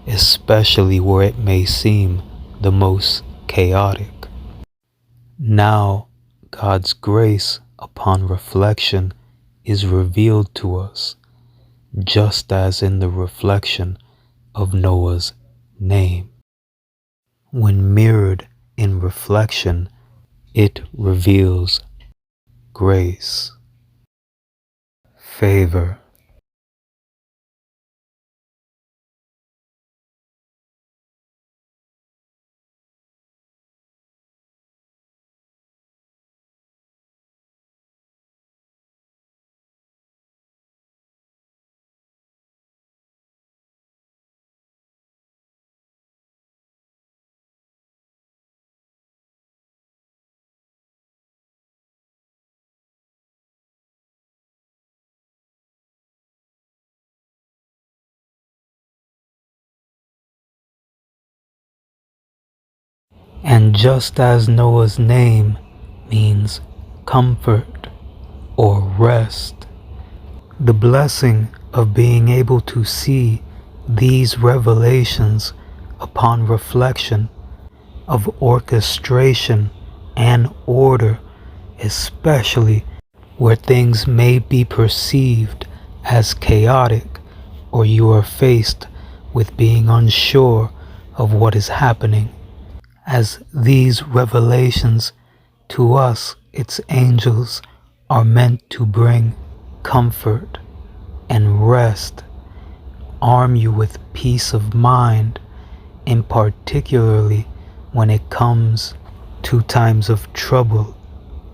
especially where it may seem the most chaotic. Now, God's grace upon reflection is revealed to us, just as in the reflection of Noah's name. When mirrored in reflection, it reveals grace, favor. And just as Noah's name means comfort or rest, the blessing of being able to see these revelations upon reflection of orchestration and order, especially where things may be perceived as chaotic, or you are faced with being unsure of what is happening, as these revelations to us, its angels, are meant to bring comfort and rest, arm you with peace of mind, in particularly when it comes to times of trouble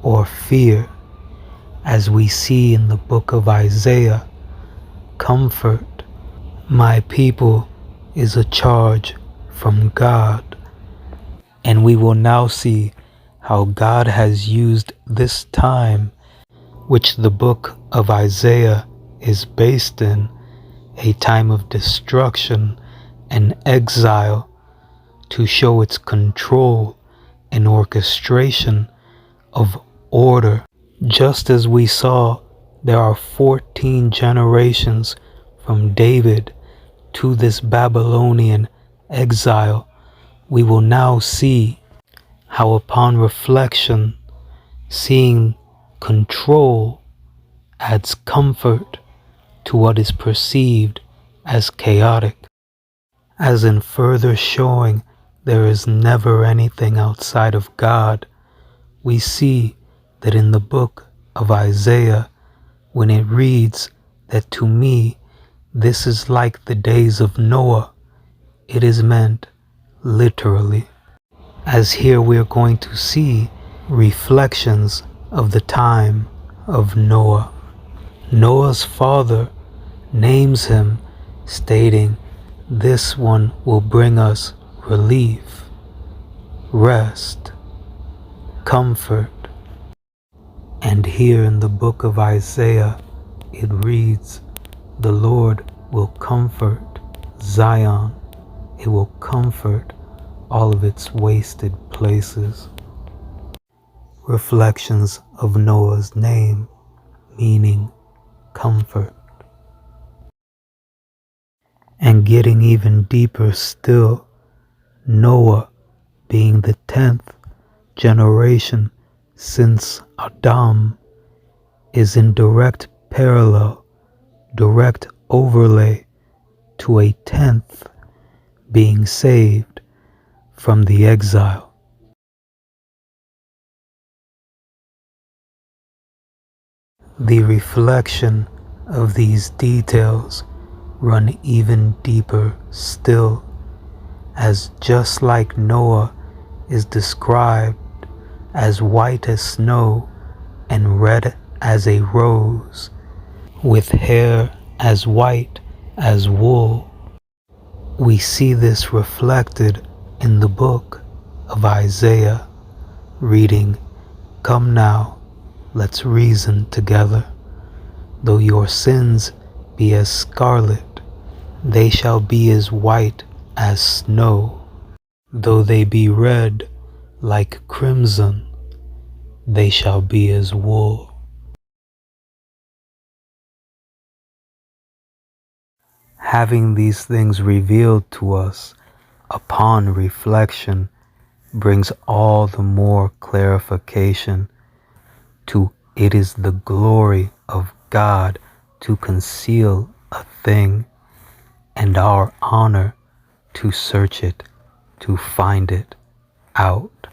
or fear. As we see in the book of Isaiah, comfort, my people, is a charge from God. And we will now see how God has used this time, which the book of Isaiah is based in, a time of destruction and exile, to show its control and orchestration of order. Just as we saw, there are 14 generations from David to this Babylonian exile. We will now see how upon reflection, seeing control adds comfort to what is perceived as chaotic, as in further showing there is never anything outside of God. We see that in the book of Isaiah, when it reads that to me this is like the days of Noah, it is meant literally, as here we are going to see reflections of the time of Noah. Noah's father names him, stating, "This one will bring us relief, rest, comfort." And here in the book of Isaiah, it reads, "The Lord will comfort Zion. It will comfort all of its wasted places. Reflections of Noah's name, meaning comfort. And getting even deeper still, Noah being the 10th generation since Adam is in direct parallel, direct overlay to a 10th being saved from the exile. The reflection of these details run even deeper still, as just like Noah is described as white as snow and red as a rose, with hair as white as wool. We see this reflected in the book of Isaiah, reading, "Come now, let's reason together. Though your sins be as scarlet, they shall be as white as snow. Though they be red like crimson, they shall be as wool." Having these things revealed to us upon reflection brings all the more clarification to it is the glory of God to conceal a thing, and our honor to search it, to find it out,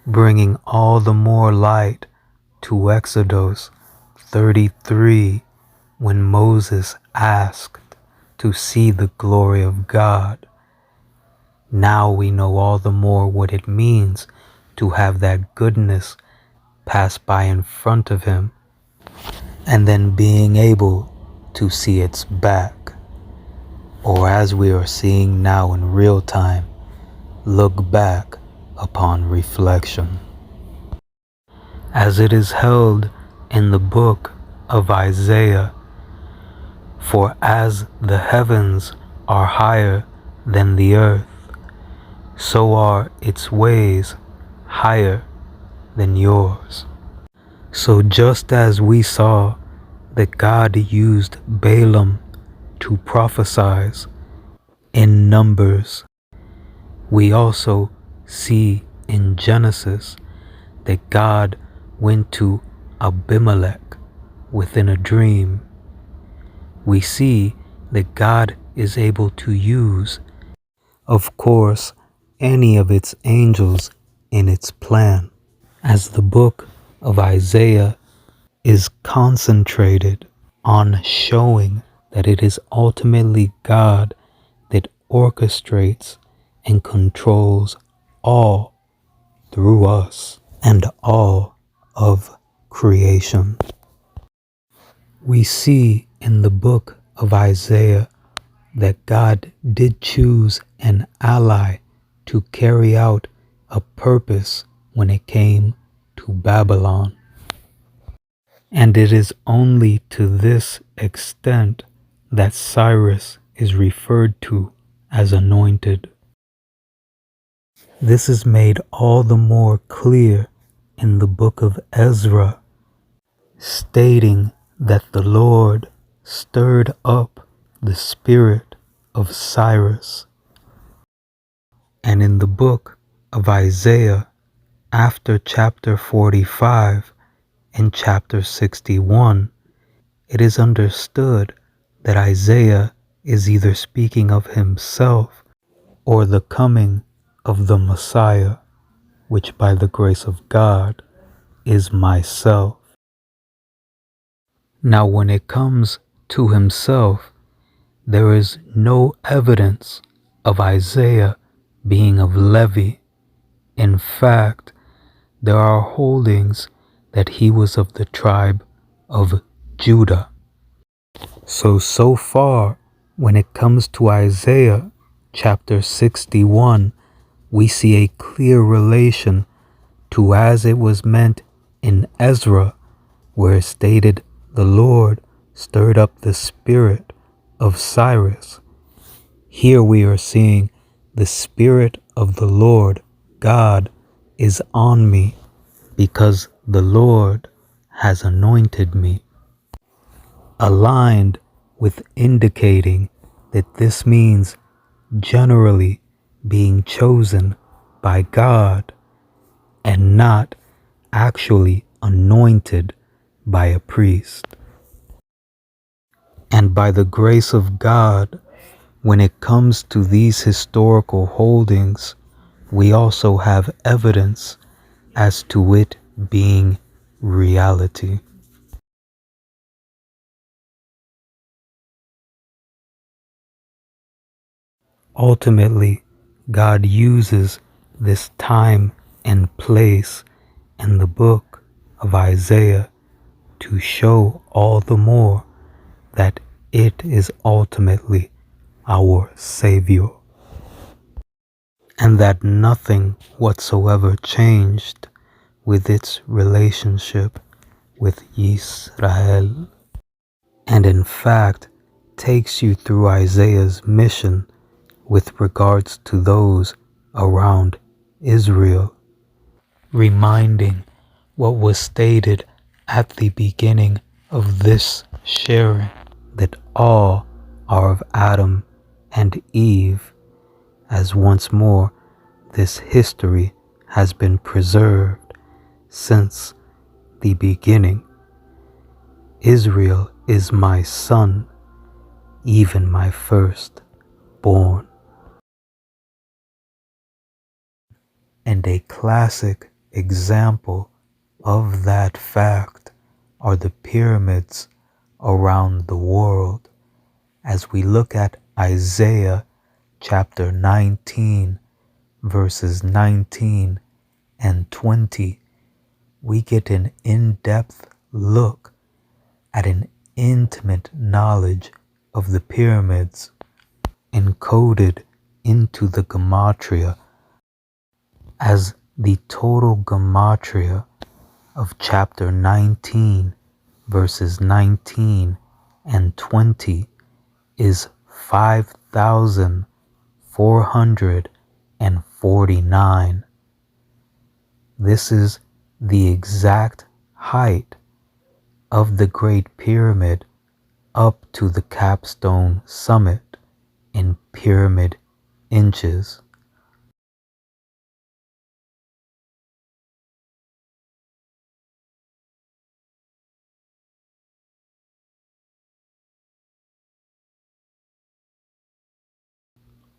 bringing all the more light to Exodus 33 when Moses asked to see the glory of God. Now we know all the more what it means to have that goodness pass by in front of him and then being able to see its back, or as we are seeing now in real time, look back upon reflection. As it is held in the book of Isaiah, "For as the heavens are higher than the earth, so are its ways higher than yours." So just as we saw that God used Balaam to prophesy in Numbers, we also see in Genesis that God went to Abimelech within a dream. We see that God is able to use, of course, any of its angels in its plan, as the book of Isaiah is concentrated on showing that it is ultimately God that orchestrates and controls all through us and all of creation. We see in the book of Isaiah that God did choose an ally to carry out a purpose when it came to Babylon. And it is only to this extent that Cyrus is referred to as anointed. This is made all the more clear in the book of Ezra, stating that the Lord stirred up the spirit of Cyrus. And in the book of Isaiah, after chapter 45 and chapter 61, it is understood that Isaiah is either speaking of himself or the coming of the Messiah, which by the grace of God is myself. Now when it comes to himself, there is no evidence of Isaiah being of Levi. In fact, there are holdings that he was of the tribe of Judah. So far, when it comes to Isaiah chapter 61, we see a clear relation to as it was meant in Ezra, where it stated the Lord stirred up the spirit of Cyrus. Here we are seeing the Spirit of the Lord God is on me because the Lord has anointed me, aligned with indicating that this means generally being chosen by God and not actually anointed by a priest. And by the grace of God, when it comes to these historical holdings, we also have evidence as to it being reality. Ultimately, God uses this time and place in the book of Isaiah to show all the more that it is ultimately our Savior, and that nothing whatsoever changed with its relationship with Yisrael, and in fact takes you through Isaiah's mission with regards to those around Israel, reminding what was stated at the beginning of this sharing, that all are of Adam and Eve, as once more this history has been preserved since the beginning. Israel is my son, even my firstborn. And a classic example of that fact are the pyramids around the world. As we look at Isaiah chapter 19, verses 19 and 20, we get an in-depth look at an intimate knowledge of the pyramids encoded into the gematria, as the total gematria of chapter 19, verses 19 and 20 is 5,449. This is the exact height of the Great Pyramid up to the capstone summit in pyramid inches.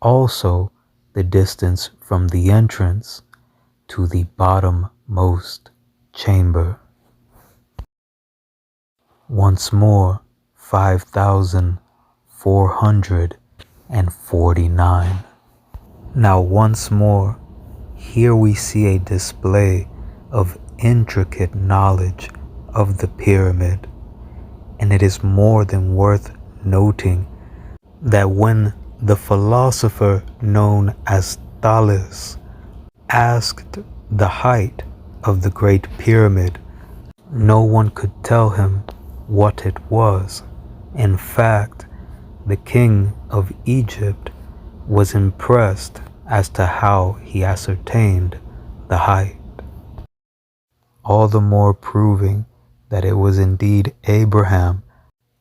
Also, the distance from the entrance to the bottommost chamber. Once more, 5,449. Now once more, here we see a display of intricate knowledge of the pyramid, and it is more than worth noting that when the philosopher known as Thales asked the height of the Great Pyramid, no one could tell him what it was. In fact, the king of Egypt was impressed as to how he ascertained the height, all the more proving that it was indeed Abraham,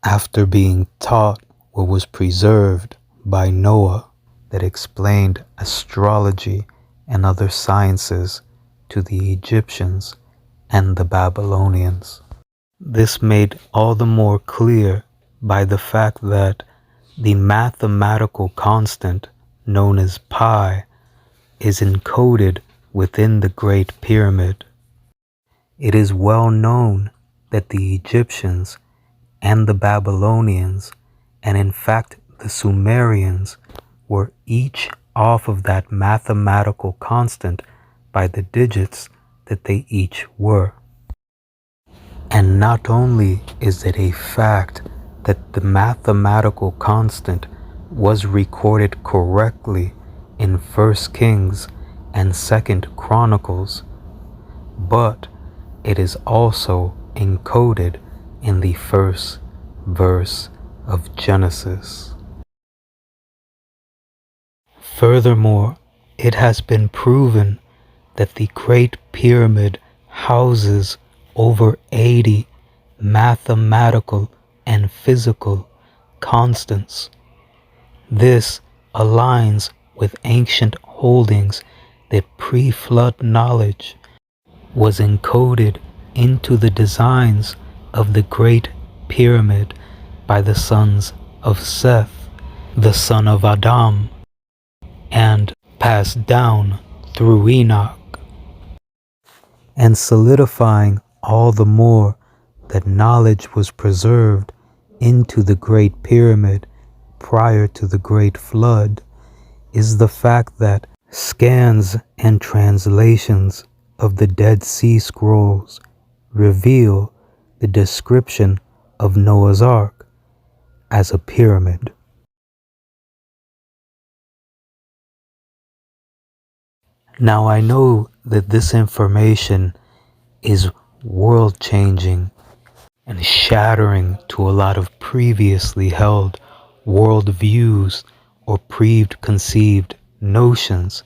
after being taught what was preserved by Noah, that explained astrology and other sciences to the Egyptians and the Babylonians. This made all the more clear by the fact that the mathematical constant known as pi is encoded within the Great Pyramid. It is well known that the Egyptians and the Babylonians, and in fact the Sumerians, were each off of that mathematical constant by the digits that they each were. And not only is it a fact that the mathematical constant was recorded correctly in 1 Kings and 2 Chronicles, but it is also encoded in the first verse of Genesis. Furthermore, it has been proven that the Great Pyramid houses over 80 mathematical and physical constants. This aligns with ancient holdings that pre-flood knowledge was encoded into the designs of the Great Pyramid by the sons of Seth, the son of Adam, and passed down through Enoch, and solidifying all the more that knowledge was preserved into the Great Pyramid prior to the Great Flood is the fact that scans and translations of the Dead Sea Scrolls reveal the description of Noah's Ark as a pyramid. Now I know that this information is world-changing and shattering to a lot of previously held worldviews or preconceived notions.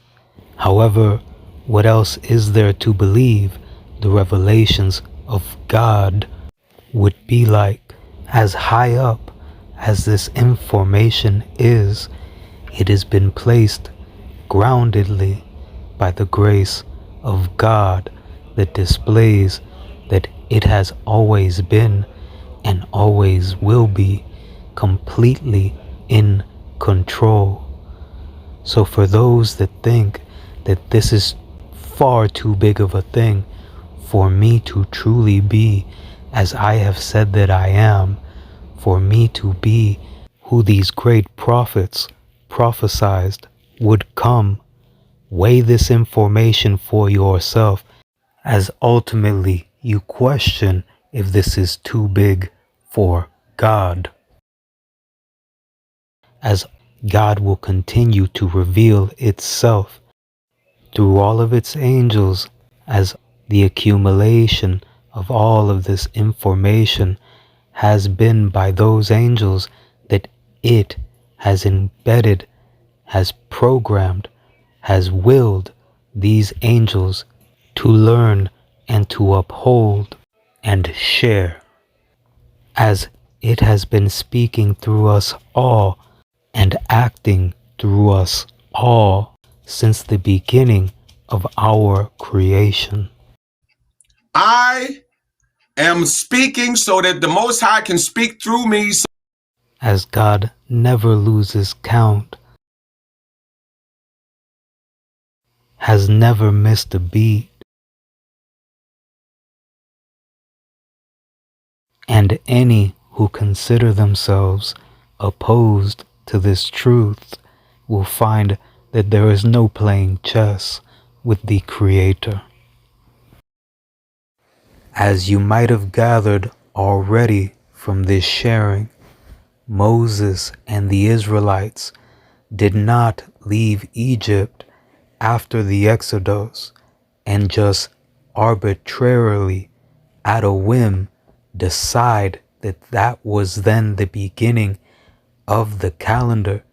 However, what else is there to believe the revelations of God would be like? As high up as this information is, it has been placed groundedly by the grace of God that displays that it has always been and always will be completely in control. So for those that think that this is far too big of a thing for me to truly be as I have said that I am, for me to be who these great prophets prophesied would come, weigh this information for yourself, as ultimately you question if this is too big for God, as God will continue to reveal itself through all of its angels, as the accumulation of all of this information has been by those angels that it has embedded, has programmed, has willed these angels to learn and to uphold and share, as it has been speaking through us all and acting through us all since the beginning of our creation. I am speaking so that the Most High can speak through me. As God never loses count, has never missed a beat, and any who consider themselves opposed to this truth will find that there is no playing chess with the Creator. As you might have gathered already from this sharing, Moses and the Israelites did not leave Egypt after the Exodus and just arbitrarily, at a whim, decide that that was then the beginning of the calendar.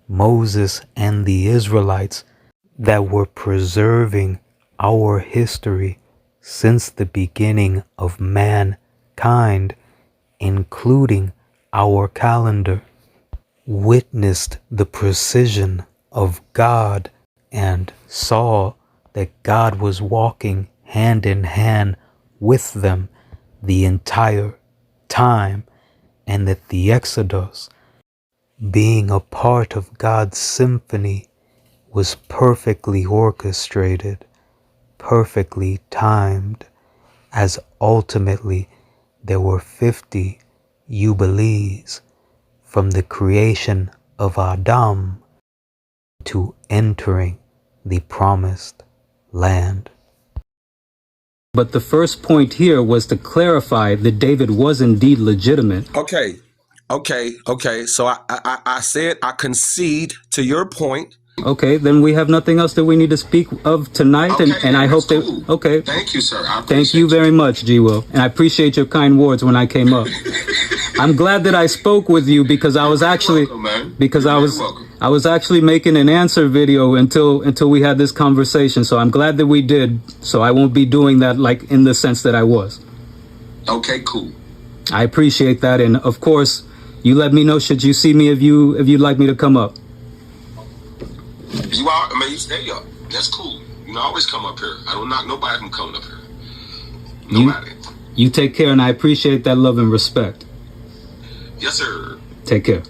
Moses and the Israelites that were preserving our history since the beginning of mankind, including our calendar, witnessed the precision of God and saw that God was walking hand in hand with them the entire time, and that the Exodus, being a part of God's symphony, was perfectly orchestrated, perfectly timed, as ultimately there were 50 jubilees from the creation of Adam to entering the promised land. But the first point here was to clarify that David was indeed legitimate. Okay. So I said I concede to your point. Okay, then we have nothing else that we need to speak of tonight, and I hope that. Cool. Okay. Thank you, sir. Thank you very much, G-Will, and I appreciate your kind words when I came up. I'm glad that I spoke with you because I was actually welcome, man. Because I was welcome. I was actually making an answer video until we had this conversation. So I'm glad that we did. So I won't be doing that like in the sense that I was. Okay, cool. I appreciate that. And of course, you let me know should you see me if you'd like me to come up. You are, I mean, you stay up. That's cool. You know, I always come up here. I don't knock nobody from coming up here. Nobody. You take care, and I appreciate that love and respect. Yes, sir. Take care.